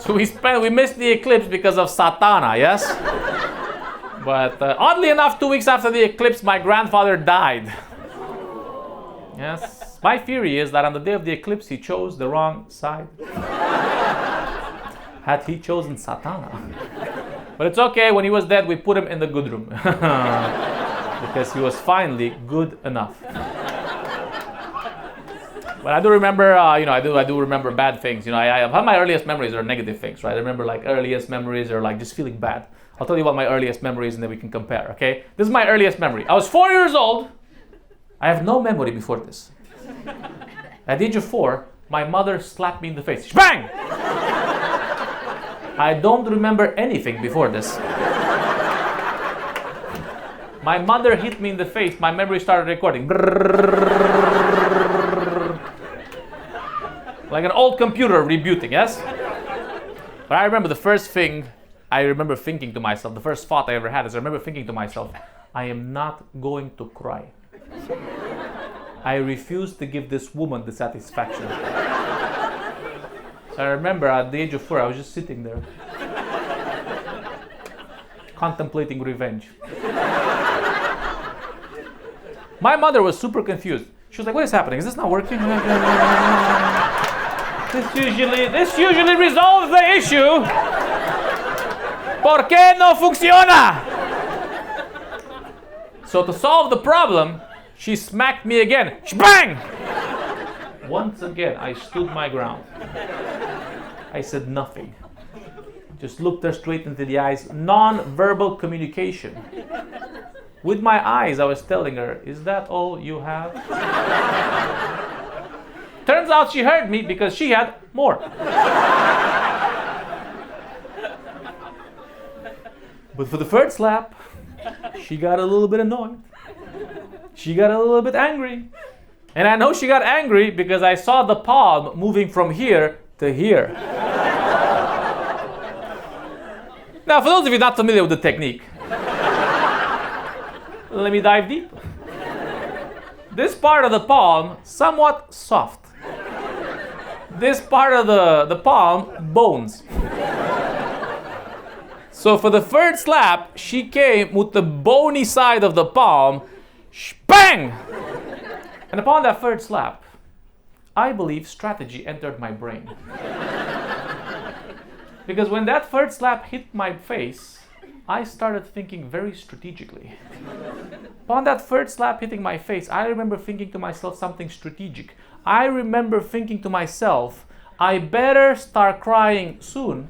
[SPEAKER 1] So we missed the eclipse because of Satana, yes? But oddly enough, 2 weeks after the eclipse, my grandfather died. Yes. My theory is that on the day of the eclipse, he chose the wrong side. Had he chosen Satana. But it's okay, when he was dead, we put him in the good room. Because he was finally good enough. But I do remember, I do remember bad things. I my earliest memories are negative things, right? I remember like earliest memories are like just feeling bad. I'll tell you about my earliest memories and then we can compare, okay? This is my earliest memory. I was 4 years old. I have no memory before this. At the age of 4, my mother slapped me in the face. Bang! I don't remember anything before this. My mother hit me in the face. My memory started recording. Like an old computer rebooting, yes? But I remember the first thing I remember thinking to myself, the first thought I ever had is I remember thinking to myself, I am not going to cry. I refuse to give this woman the satisfaction. So I remember at the age of 4, I was just sitting there, contemplating revenge. My mother was super confused. She was like, what is happening? Is this not working? This usually resolves the issue. ¿Por qué no funciona? So to solve the problem, she smacked me again. Bang! Once again, I stood my ground. I said nothing. Just looked her straight into the eyes. Non-verbal communication. With my eyes, I was telling her, is that all you have? Turns out she heard me because she had more. But for the third slap, she got a little bit annoyed. She got a little bit angry. And I know she got angry because I saw the palm moving from here to here. Now, for those of you not familiar with the technique, let me dive deep. This part of the palm, somewhat soft. This part of the palm, bones. So for the third slap, she came with the bony side of the palm, bang! And upon that third slap, I believe strategy entered my brain. Because when that third slap hit my face, I started thinking very strategically. Upon that third slap hitting my face, I remember thinking to myself something strategic. I remember thinking to myself, I better start crying soon.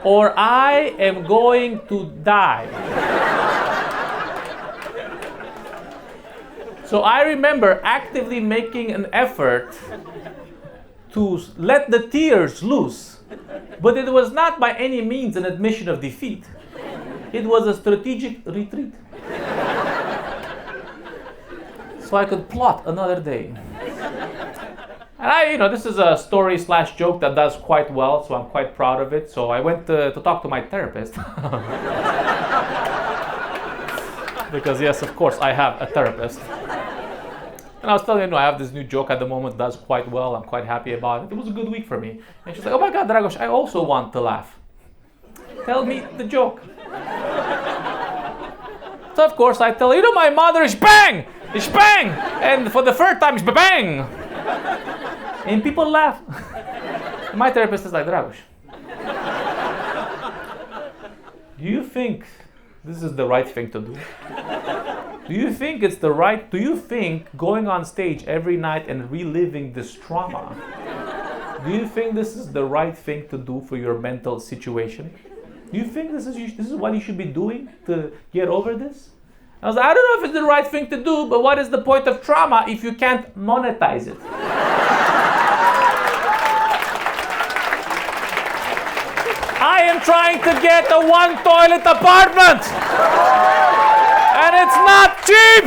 [SPEAKER 1] Or I am going to die. So I remember actively making an effort to let the tears loose. But it was not by any means an admission of defeat. It was a strategic retreat. So I could plot another day. And this is a story/joke that does quite well, so I'm quite proud of it. So I went to talk to my therapist. Because yes, of course, I have a therapist. And I was telling her, I have this new joke at the moment, does quite well, I'm quite happy about it. It was a good week for me. And she's like, oh my God, Dragos, I also want to laugh. Tell me the joke. So of course I tell her, my mother is bang! Is bang! And for the third time, it's bang! And people laugh. And my therapist is like, Dragos, do you think this is the right thing to do? Do you think going on stage every night and reliving this trauma, do you think this is the right thing to do for your mental situation? Do you think this is what you should be doing to get over this? I was like, I don't know if it's the right thing to do, but what is the point of trauma if you can't monetize it? I am trying to get a one-toilet apartment! And it's not cheap!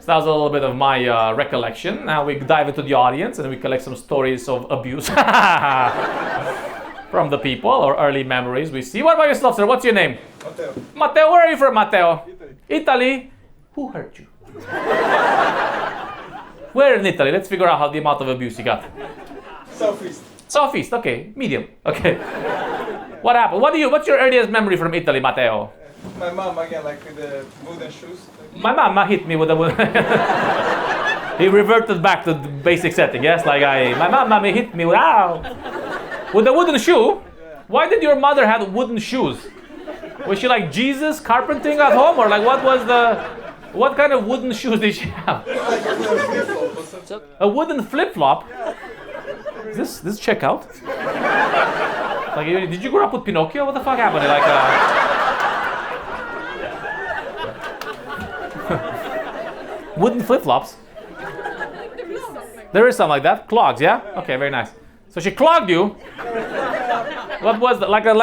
[SPEAKER 1] So that was a little bit of my recollection. Now we dive into the audience and we collect some stories of abuse from the people or early memories we see. What about yourself, sir? What's your name?
[SPEAKER 5] Matteo.
[SPEAKER 1] Matteo, where are you from, Matteo?
[SPEAKER 5] Italy.
[SPEAKER 1] Italy? Who hurt you? Where in Italy? Let's figure out how the amount of abuse you got.
[SPEAKER 5] Southeast.
[SPEAKER 1] Southeast, okay. Medium, okay. What happened? What's your earliest memory from Italy, Matteo?
[SPEAKER 5] My mom, again, like with the wooden shoes.
[SPEAKER 1] My mama hit me with a He reverted back to the basic setting, yes? Like my mama hit me with a wooden shoe? Why did your mother have wooden shoes? Was she like Jesus carpenting at home? Or like what kind of wooden shoes did she have? A wooden flip-flop? Is this check out? Like, did you grow up with Pinocchio? What the fuck happened? Like, wooden flip-flops? There is something like that. Clogs, yeah? Okay, very nice. So she clogged you. What was that? Like a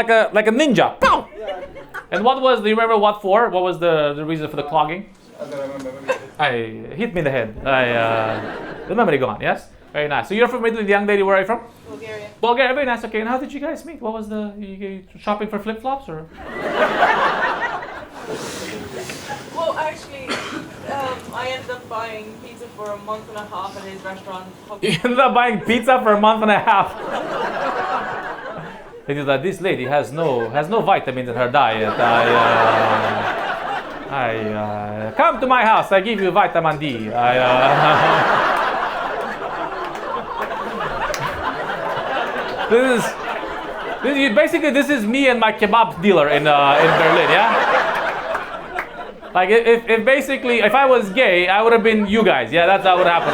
[SPEAKER 1] ninja. Pow! And what was? Do you remember what for? What was the reason for the clogging?
[SPEAKER 5] I don't remember.
[SPEAKER 1] Hit me in the head. The memory gone. Yes. Very nice. So you're from Italy, the young lady. Where are you from?
[SPEAKER 2] Bulgaria.
[SPEAKER 1] Bulgaria. Very nice. Okay. And how did you guys meet? What was you shopping for flip flops or?
[SPEAKER 2] Well, actually, I ended up buying pizza for a month and a half at his restaurant.
[SPEAKER 1] You ended up buying pizza for a month and a half. It is that this lady has no vitamins in her diet. Come to my house. I give you vitamin D. This is me and my kebab dealer in Berlin. Yeah. Like if I was gay, I would have been you guys. Yeah, that's how it would happen.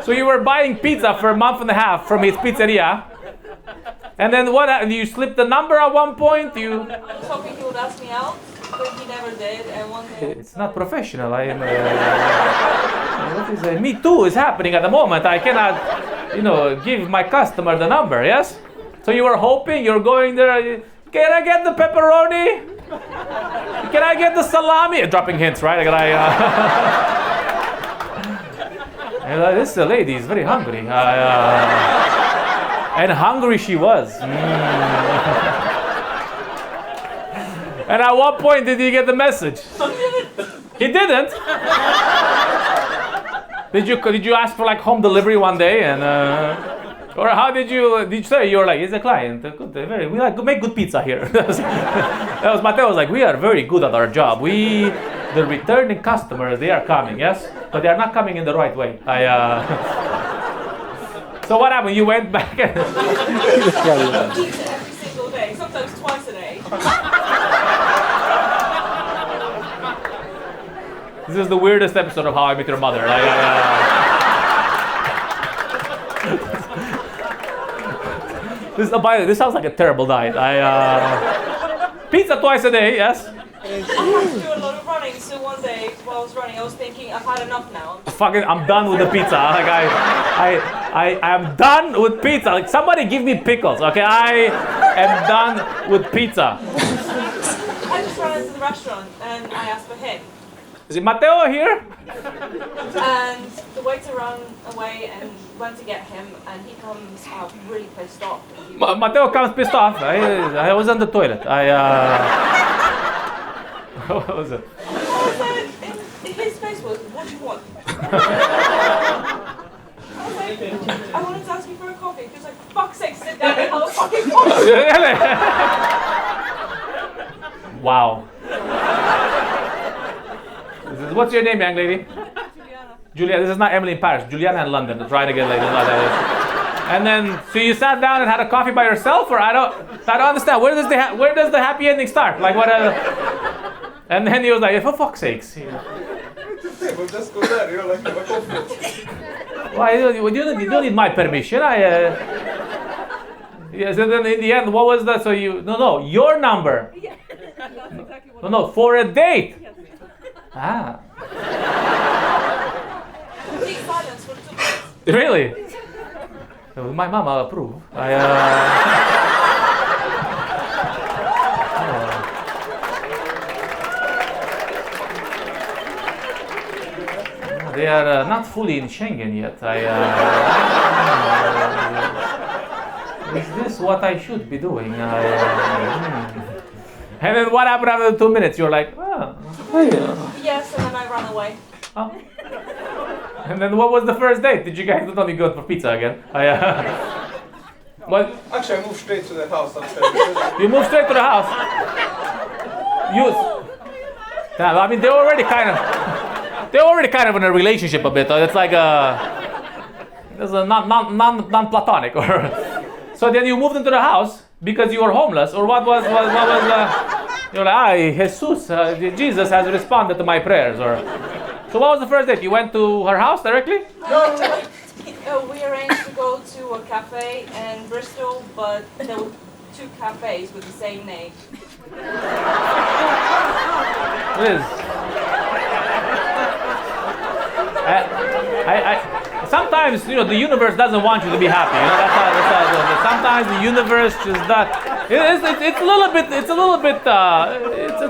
[SPEAKER 1] So you were buying pizza for a month and a half from his pizzeria. And then what? You slipped the number at one point.
[SPEAKER 2] I was hoping he would ask me out, but he never did. And one day,
[SPEAKER 1] It's not professional. I am. Me Too is happening at the moment. I cannot, give my customer the number. Yes. So you were hoping you're going there. Can I get the pepperoni? Can I get the salami? Dropping hints, right? This lady is very hungry. And hungry she was. And at what point did he get the message? He didn't. Did you ask for like home delivery one day and or how did you say you were like, he's a client, good, we like make good pizza here. that was Matteo was like, we are very good at our job. The returning customers, they are coming, yes, but they are not coming in the right way. So what happened? You went back and
[SPEAKER 2] pizza every single day, sometimes twice a day.
[SPEAKER 1] This is the weirdest episode of How I Met Your Mother. This sounds like a terrible diet. Pizza twice a day, yes.
[SPEAKER 2] I have to do a lot of running, so one day while I was running, I was thinking, I've had enough now.
[SPEAKER 1] I'm done with the pizza. Like I'm done with pizza. Like somebody give me pickles, okay? I am done with pizza.
[SPEAKER 2] I just ran into the restaurant and I asked for him.
[SPEAKER 1] Is it Matteo here?
[SPEAKER 2] And the waiter ran away and went to get him, and he comes out really pissed off.
[SPEAKER 1] Matteo comes pissed off. I was on the toilet. What was it?
[SPEAKER 2] His face was, what do you want? I was like, I wanted to ask you for a coffee. He was like, for fuck's sake, sit down and have a fucking coffee.
[SPEAKER 1] Wow. What's your name, young lady? Juliana. This is not Emily in Paris. Juliana in London. Trying to get like And then, so you sat down and had a coffee by yourself, or I don't understand. Where does the happy ending start? Like what? And then he was like, for fuck's sakes.
[SPEAKER 5] We'll just go there, like have a coffee.
[SPEAKER 1] Why you don't need my permission. Yes. And then in the end, what was that? So your number.
[SPEAKER 2] That's exactly what
[SPEAKER 1] No, for a date. Ah,
[SPEAKER 2] Complete silence for 2 minutes.
[SPEAKER 1] really? My mama approve. They are not fully in Schengen yet. Is this what I should be doing? And then what happened after the 2 minutes? You're like, oh,
[SPEAKER 2] Yes, and then I run away.
[SPEAKER 1] oh. And then what was the first date? Did you guys not only go for pizza again? What?
[SPEAKER 5] Actually, I moved straight to the house after.
[SPEAKER 1] You moved straight to the house. Yeah, I mean, they're already kind of in a relationship a bit. It's like there's a non-platonic. Or so then you moved into the house because you were homeless, or what was you're like, Jesus, Jesus has responded to my prayers, or so. What was the first date? You went to her house directly?
[SPEAKER 2] We arranged to go to a cafe in Bristol, but there were 2 cafes with the same name.
[SPEAKER 1] Liz. Sometimes, the universe doesn't want you to be happy. That's how sometimes the universe just does. It's a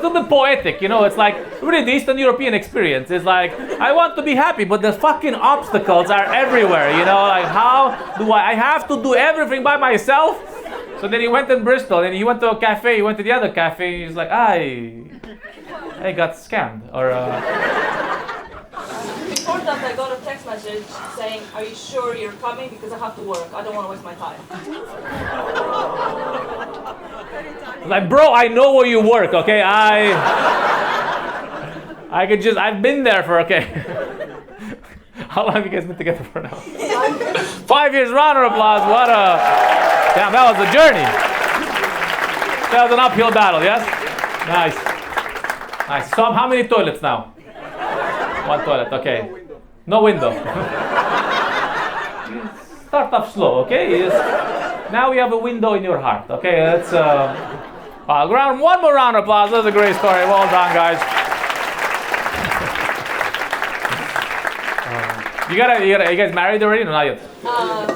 [SPEAKER 1] little bit poetic. It's like really the Eastern European experience. It's like I want to be happy, but the fucking obstacles are everywhere. Like how do I have to do everything by myself? So then he went in Bristol, and he went to a cafe. He went to the other cafe. And he's like, I got scammed, or.
[SPEAKER 2] Before that, I got a text message saying, "Are you sure you're coming? Because I have to work. I don't want to waste my time."
[SPEAKER 1] Like, bro, I know where you work, okay? I've been there for, okay. How long have you guys been together for now? 5 years. Round of applause. Damn, that was a journey. That was an uphill battle, yes? Nice. So how many toilets now? 1 toilet, okay. No window. Start off slow, okay? Now we have a window in your heart, okay? That's one more round of applause. That's a great story. Well done, guys. You guys married already or not yet?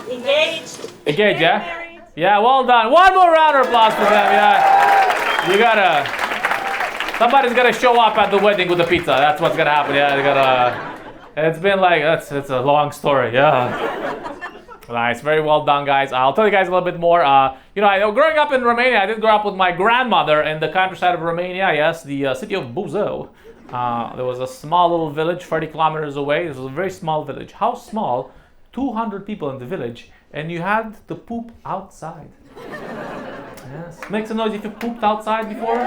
[SPEAKER 2] Engaged.
[SPEAKER 1] Engaged, yeah? Yeah, well done. One more round of applause for them, yeah. Somebody's gotta show up at the wedding with the pizza. That's what's gonna happen, yeah. It's been like, it's a long story, yeah. Nice, very well done, guys. I'll tell you guys a little bit more. Growing up in Romania, I did grow up with my grandmother in the countryside of Romania, yes, the city of Buzău. There was a small little village 30 kilometers away. This was a very small village. How small? 200 people in the village, and you had to poop outside. Yes. Make some noise if you pooped outside before.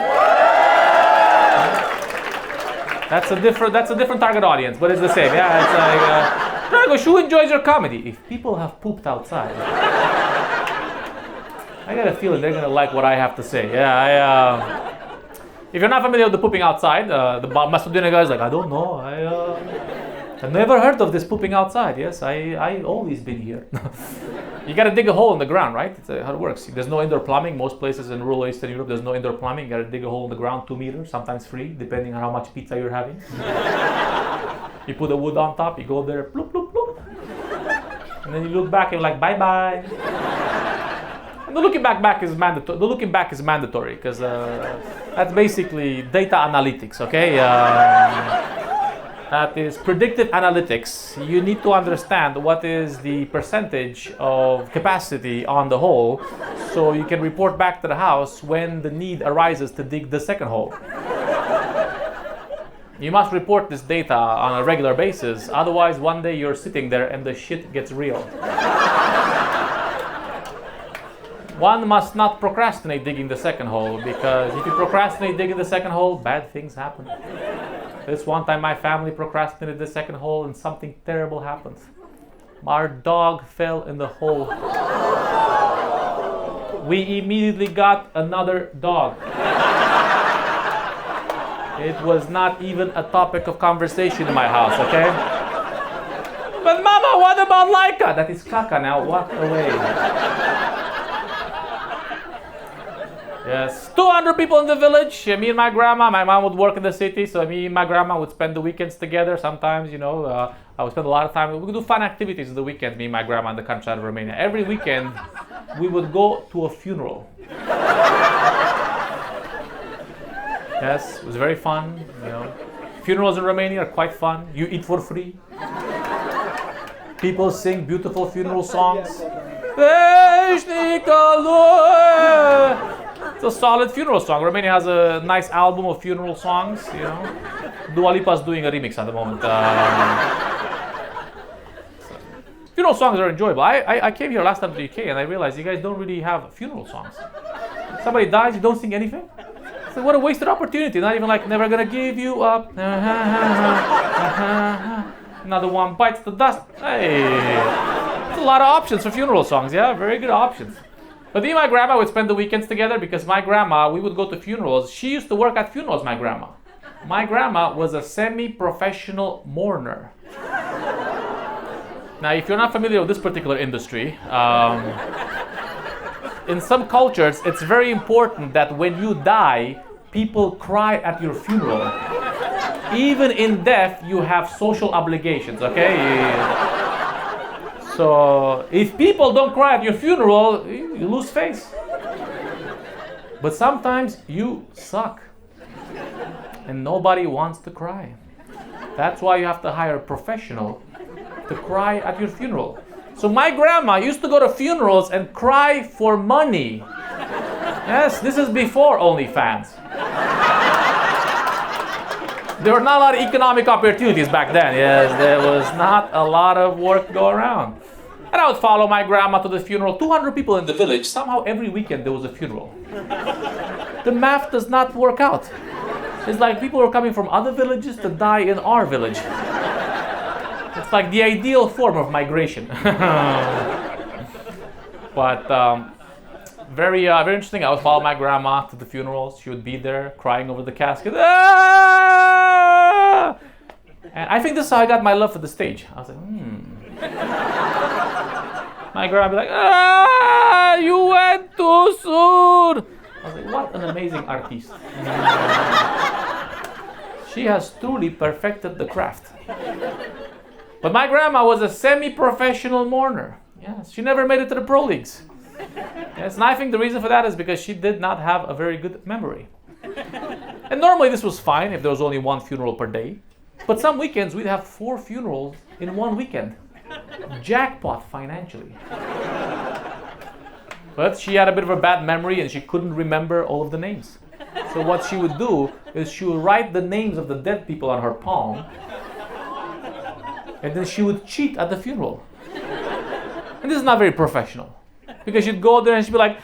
[SPEAKER 1] That's a different target audience, but it's the same. Yeah, it's like Dragos, who enjoys your comedy? If people have pooped outside, I got a feeling they're gonna like what I have to say. Yeah, if you're not familiar with the pooping outside, the Macedonian guy is like, I don't know. I've never heard of this pooping outside. Yes, I always been here. You gotta dig a hole in the ground, right? That's how it works. There's no indoor plumbing. Most places in rural Eastern Europe, there's no indoor plumbing. You gotta dig a hole in the ground 2 meters, sometimes free, depending on how much pizza you're having. You put the wood on top, you go there, bloop, bloop, bloop. And then you look back and you're like, bye bye. And the looking back is mandatory. The looking back is mandatory because that's basically data analytics, okay? That is predictive analytics. You need to understand what is the percentage of capacity on the hole so you can report back to the house when the need arises to dig the second hole. You must report this data on a regular basis, otherwise one day you're sitting there and the shit gets real. One must not procrastinate digging the second hole, because if you procrastinate digging the second hole, bad things happen. This one time my family procrastinated the second hole and something terrible happened. Our dog fell in the hole. We immediately got another dog. It was not even a topic of conversation in my house, okay? But Mama, what about Laika? That is Kaka now, walk away. Yes, 200 people in the village. Me and my grandma. My mom would work in the city, so me and my grandma would spend the weekends together. Sometimes, I would spend a lot of time. We would do fun activities in the weekends. Me and my grandma in the countryside of Romania. Every weekend, we would go to a funeral. Yes, it was very fun. Funerals in Romania are quite fun. You eat for free. People sing beautiful funeral songs. It's a solid funeral song. Romania has a nice album of funeral songs. Dua Lipa's doing a remix at the moment. Funeral songs are enjoyable. I came here last time to the UK and I realized you guys don't really have funeral songs. Somebody dies, you don't sing anything? So what a wasted opportunity. Not even like never gonna give you up. Another one bites the dust. Hey, it's a lot of options for funeral songs. Yeah, very good options. But me and my grandma would spend the weekends together because my grandma, we would go to funerals. She used to work at funerals, my grandma. My grandma was a semi-professional mourner. Now, if you're not familiar with this particular industry, in some cultures, it's very important that when you die, people cry at your funeral. Even in death, you have social obligations, okay? So, if people don't cry at your funeral, you lose face. But sometimes you suck. And nobody wants to cry. That's why you have to hire a professional to cry at your funeral. So my grandma used to go to funerals and cry for money. Yes, this is before OnlyFans. There were not a lot of economic opportunities back then. Yes, there was not a lot of work to go around. And I would follow my grandma to the funeral. 200 people in the village. Somehow every weekend there was a funeral. The math does not work out. It's like people were coming from other villages to die in our village. It's like the ideal form of migration. But very interesting. I would follow my grandma to the funerals. She would be there crying over the casket. Ah! And I think this is how I got my love for the stage. I was like, My grandma would be like, you went too soon. I was like, what an amazing artiste. She has truly perfected the craft. But my grandma was a semi-professional mourner. Yes, she never made it to the pro leagues. Yes, and I think the reason for that is because she did not have a very good memory. And normally this was fine if there was only one funeral per day. But some weekends we'd have 4 funerals in one weekend. Jackpot financially. But she had a bit of a bad memory and she couldn't remember all of the names. So what she would do is she would write the names of the dead people on her palm. And then she would cheat at the funeral. And this is not very professional. Because she'd go there and she'd be like,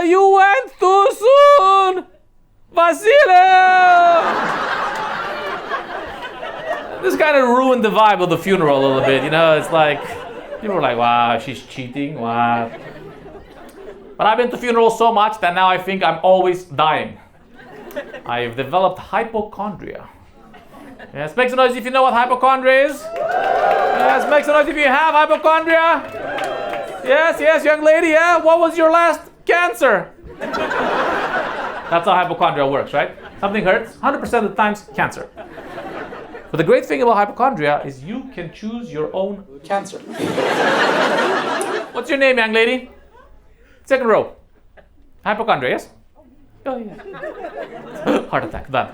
[SPEAKER 1] you went too soon! Vasile! This kind of ruined the vibe of the funeral a little bit, It's like, people were like, wow, she's cheating, wow. But I've been to funerals so much that now I think I'm always dying. I've developed hypochondria. Yes, make some noise if you know what hypochondria is. Yes, make some noise if you have hypochondria. Yes, young lady, yeah? What was your last cancer? That's how hypochondria works, right? Something hurts, 100% of the times, cancer. But the great thing about hypochondria is you can choose your own cancer. What's your name, young lady? Second row. Hypochondria, yes? Oh, yeah. Heart attack, done.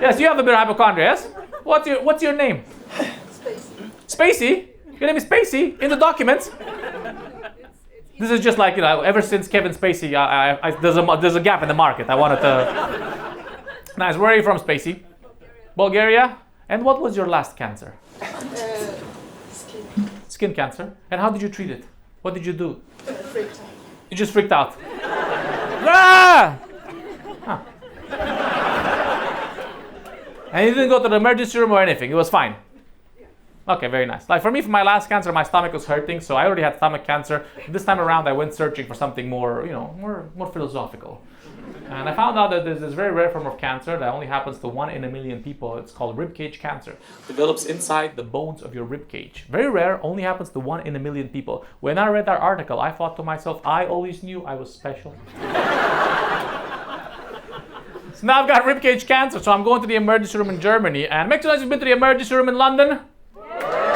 [SPEAKER 1] Yes, you have a bit of hypochondria, yes? What's your name? Spacey? Your name is Spacey in the documents. This is just like, ever since Kevin Spacey, there's a gap in the market. I wanted to... Nice, where are you from, Spacey? Bulgaria? And what was your last cancer? Skin cancer. And how did you treat it? What did you do?
[SPEAKER 2] Freaked out.
[SPEAKER 1] You just freaked out. Ah! Huh. And you didn't go to the emergency room or anything. It was fine. Okay, very nice. Like for me, for my last cancer, my stomach was hurting, so I already had stomach cancer. This time around, I went searching for something more, more philosophical. And I found out that there's this very rare form of cancer that only happens to 1 in a million people. It's called ribcage cancer. Develops inside the bones of your ribcage. Very rare, only happens to 1 in a million people. When I read that article, I thought to myself, I always knew I was special. So now I've got ribcage cancer, so I'm going to the emergency room in Germany. And make some noise if you've been to the emergency room in London.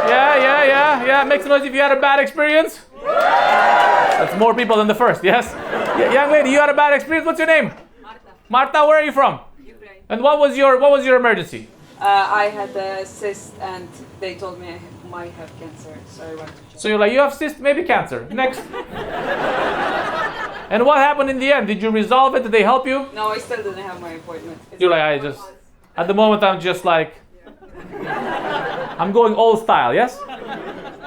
[SPEAKER 1] Yeah. Make some noise if you had a bad experience. That's more people than the first, yes? Young lady, you had a bad experience. What's your name? Marta, where are you from?
[SPEAKER 2] Ukraine.
[SPEAKER 1] And what was your emergency?
[SPEAKER 2] I had a cyst and they told me I might have cancer, so I went to check.
[SPEAKER 1] So you're like, you have cyst, maybe cancer. Next. And what happened in the end? Did you resolve it? Did they help you?
[SPEAKER 2] No, I still didn't have my appointment.
[SPEAKER 1] You're like, at the moment I'm just like, I'm going old style, yes?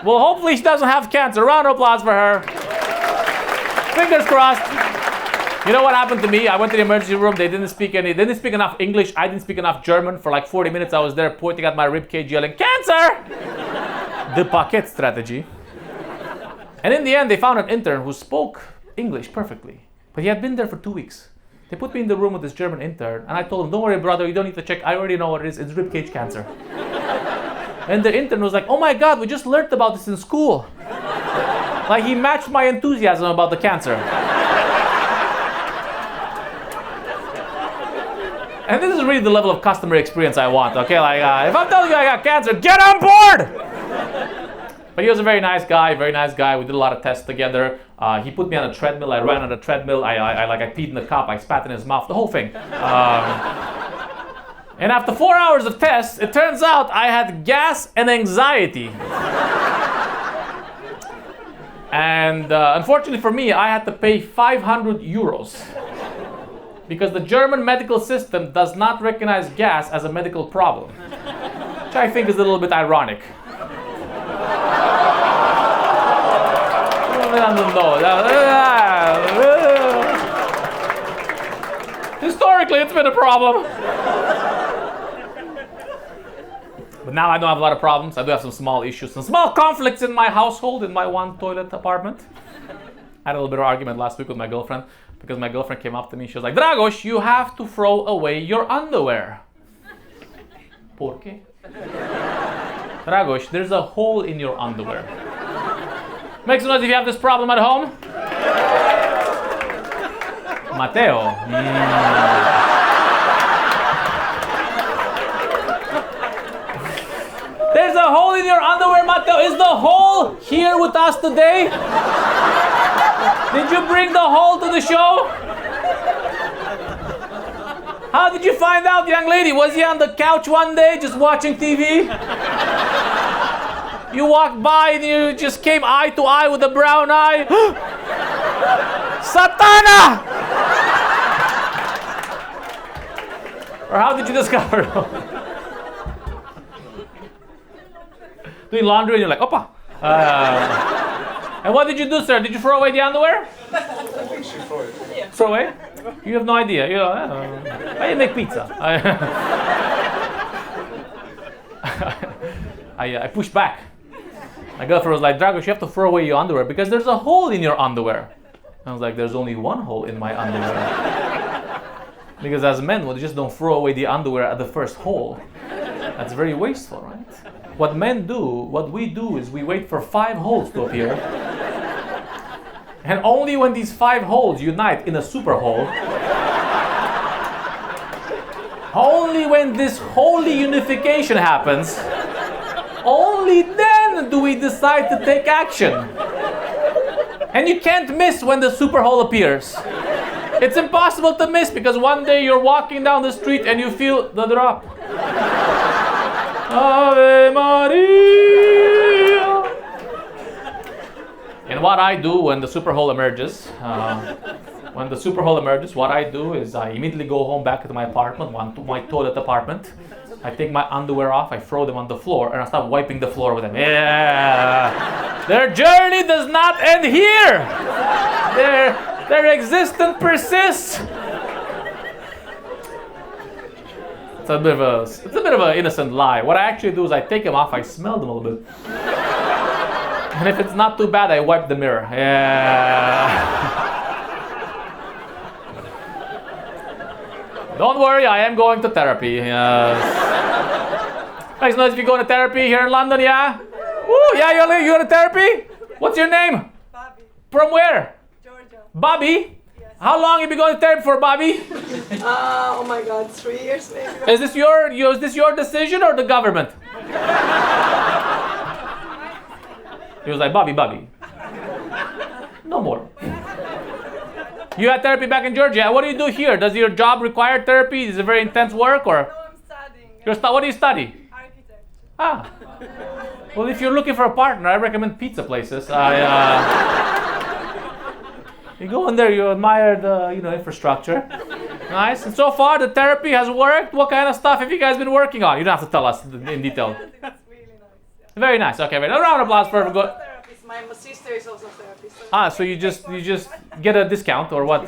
[SPEAKER 1] Well, hopefully she doesn't have cancer. Round of applause for her. Fingers crossed. You know what happened to me? I went to the emergency room. They didn't speak enough English. I didn't speak enough German. For like 40 minutes, I was there pointing at my ribcage, yelling, "Cancer!" The paquet strategy. And in the end, they found an intern who spoke English perfectly, but he had been there for 2 weeks. They put me in the room with this German intern, and I told him, "Don't worry, brother. You don't need to check. I already know what it is. It's ribcage cancer." And the intern was like, "Oh my God, we just learned about this in school." Like he matched my enthusiasm about the cancer. And this is really the level of customer experience I want, okay? Like, if I'm telling you I got cancer, get on board! But he was a very nice guy. We did a lot of tests together. He put me on a treadmill. I ran on a treadmill. I peed in the cup. I spat in his mouth. The whole thing. And after 4 hours of tests, it turns out I had gas and anxiety. And unfortunately for me, I had to pay 500 euros. Because the German medical system does not recognize gas as a medical problem. Which I think is a little bit ironic. Historically, it's been a problem. But now I don't have a lot of problems. I do have some small issues, some small conflicts in my household, in my one-toilet apartment. I had a little bit of argument last week with my girlfriend because my girlfriend came up to me. She was like, "Dragos, you have to throw away your underwear." ¿Por qué? Dragos, there's a hole in your underwear. Make some noise if you have this problem at home. Matteo. There's a hole in your underwear, Matteo. Is the hole here with us today? Did you bring the hole to the show? How did you find out, young lady? Was he on the couch one day just watching TV? You walked by and you just came eye to eye with a brown eye. Satana! Or how did you discover it? Doing laundry and you're like, "Opa." And what did you do, sir? Did you throw away the underwear?
[SPEAKER 5] I think she threw it.
[SPEAKER 2] Yeah.
[SPEAKER 1] Throw away? You have no idea. You know, I didn't make pizza. I pushed back. My girlfriend was like, "Dragos, you have to throw away your underwear because there's a hole in your underwear." I was like, "There's only one hole in my underwear." Because as men, we just don't throw away the underwear at the first hole. That's very wasteful, right? What we do is we wait for 5 holes to appear. And only when these 5 holes unite in a super hole, only when this holy unification happens, only then do we decide to take action. And you can't miss when the super hole appears. It's impossible to miss because one day you're walking down the street and you feel the drop. Ave Maria. And what I do when the super hole emerges, what I do is I immediately go home back to my apartment, to my toilet apartment. I take my underwear off, I throw them on the floor, and I start wiping the floor with them. Yeah! Their journey does not end here! Their existence persists! It's a bit of an innocent lie. What I actually do is I take them off, I smell them a little bit. And if it's not too bad, I wipe the mirror. Yeah. Don't worry, I am going to therapy. Guys, know if you go to therapy here in London, yeah? Woo, yeah, you go to therapy? What's your name?
[SPEAKER 6] Bobby,
[SPEAKER 1] From where?
[SPEAKER 6] Georgia.
[SPEAKER 1] Bobby?
[SPEAKER 6] Yes.
[SPEAKER 1] How long have you been going to therapy for, Bobby?
[SPEAKER 6] Oh my God, 3 years maybe.
[SPEAKER 1] Is this your decision or the government? He was like, Bobby. No more. You had therapy back in Georgia. What do you do here? Does your job require therapy? Is it very intense work or?
[SPEAKER 6] No, I'm studying.
[SPEAKER 1] What do you study?
[SPEAKER 6] Architecture.
[SPEAKER 1] Ah. Well, if you're looking for a partner, I recommend pizza places. You go in there, you admire the infrastructure. Nice. And so far, the therapy has worked. What kind of stuff have you guys been working on? You don't have to tell us in detail.
[SPEAKER 6] That's really nice. Yeah.
[SPEAKER 1] Very nice. Okay, a round of applause for
[SPEAKER 6] I'm
[SPEAKER 1] good.
[SPEAKER 6] also a therapist. My sister is also a therapist.
[SPEAKER 1] So you just get a discount or what?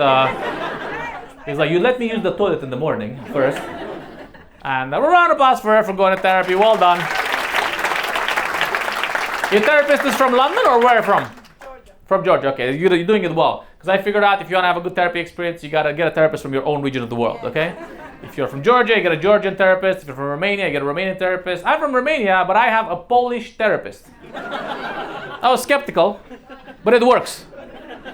[SPEAKER 1] It's like you let me use the toilet in the morning first. And a round of applause for her for going to therapy. Well done. Your therapist is from London or where from?
[SPEAKER 6] Georgia.
[SPEAKER 1] From Georgia. Okay, you're doing it well. Because I figured out if you want to have a good therapy experience, you gotta get a therapist from your own region of the world. Okay. If you're from Georgia, you get a Georgian therapist. If you're from Romania, you get a Romanian therapist. I'm from Romania, but I have a Polish therapist. I was skeptical, but it works.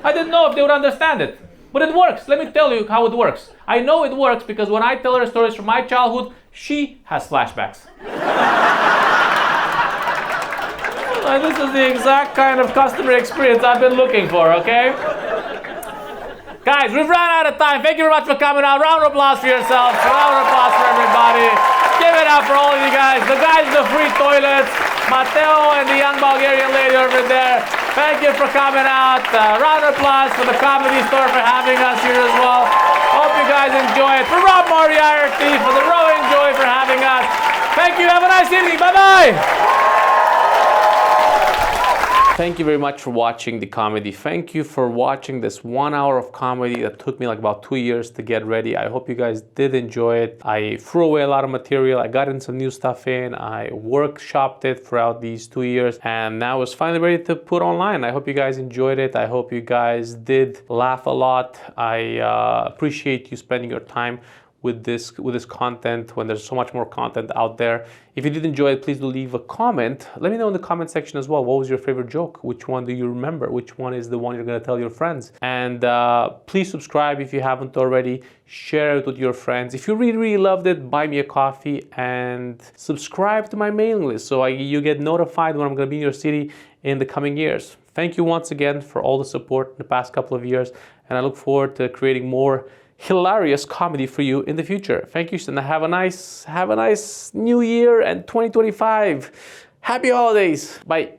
[SPEAKER 1] I didn't know if they would understand it, but it works. Let me tell you how it works. I know it works because when I tell her stories from my childhood, she has flashbacks. This is the exact kind of customer experience I've been looking for, okay? Guys, we've run out of time. Thank you very much for coming out. Round of applause for yourselves. Round of applause for everybody. Give it up for all of you guys. The guys in the free toilets. Matteo and the young Bulgarian lady over there. Thank you for coming out. Round of applause for the Comedy Store for having us here as well. Hope you guys enjoy it. For Rob Moriarty, for the Rowing Joy for having us. Thank you. Have a nice evening. Bye-bye. Thank you very much for watching the comedy. Thank you for watching this 1 hour of comedy that took me like about 2 years to get ready. I hope you guys did enjoy it. I threw away a lot of material. I got in some new stuff in. I workshopped it throughout these 2 years and now it's finally ready to put online. I hope you guys enjoyed it. I hope you guys did laugh a lot. I appreciate you spending your time with this content when there's so much more content out there. If you did enjoy it, please do leave a comment. Let me know in the comment section as well. What was your favorite joke? Which one do you remember? Which one is the one you're gonna tell your friends? And please subscribe if you haven't already. Share it with your friends. If you really loved it, buy me a coffee and subscribe to my mailing list so you get notified when I'm gonna be in your city in the coming years. Thank you once again for all the support in the past couple of years, and I look forward to creating more hilarious comedy for you in the future. Thank you, and have a nice new year and 2025. Happy holidays. Bye.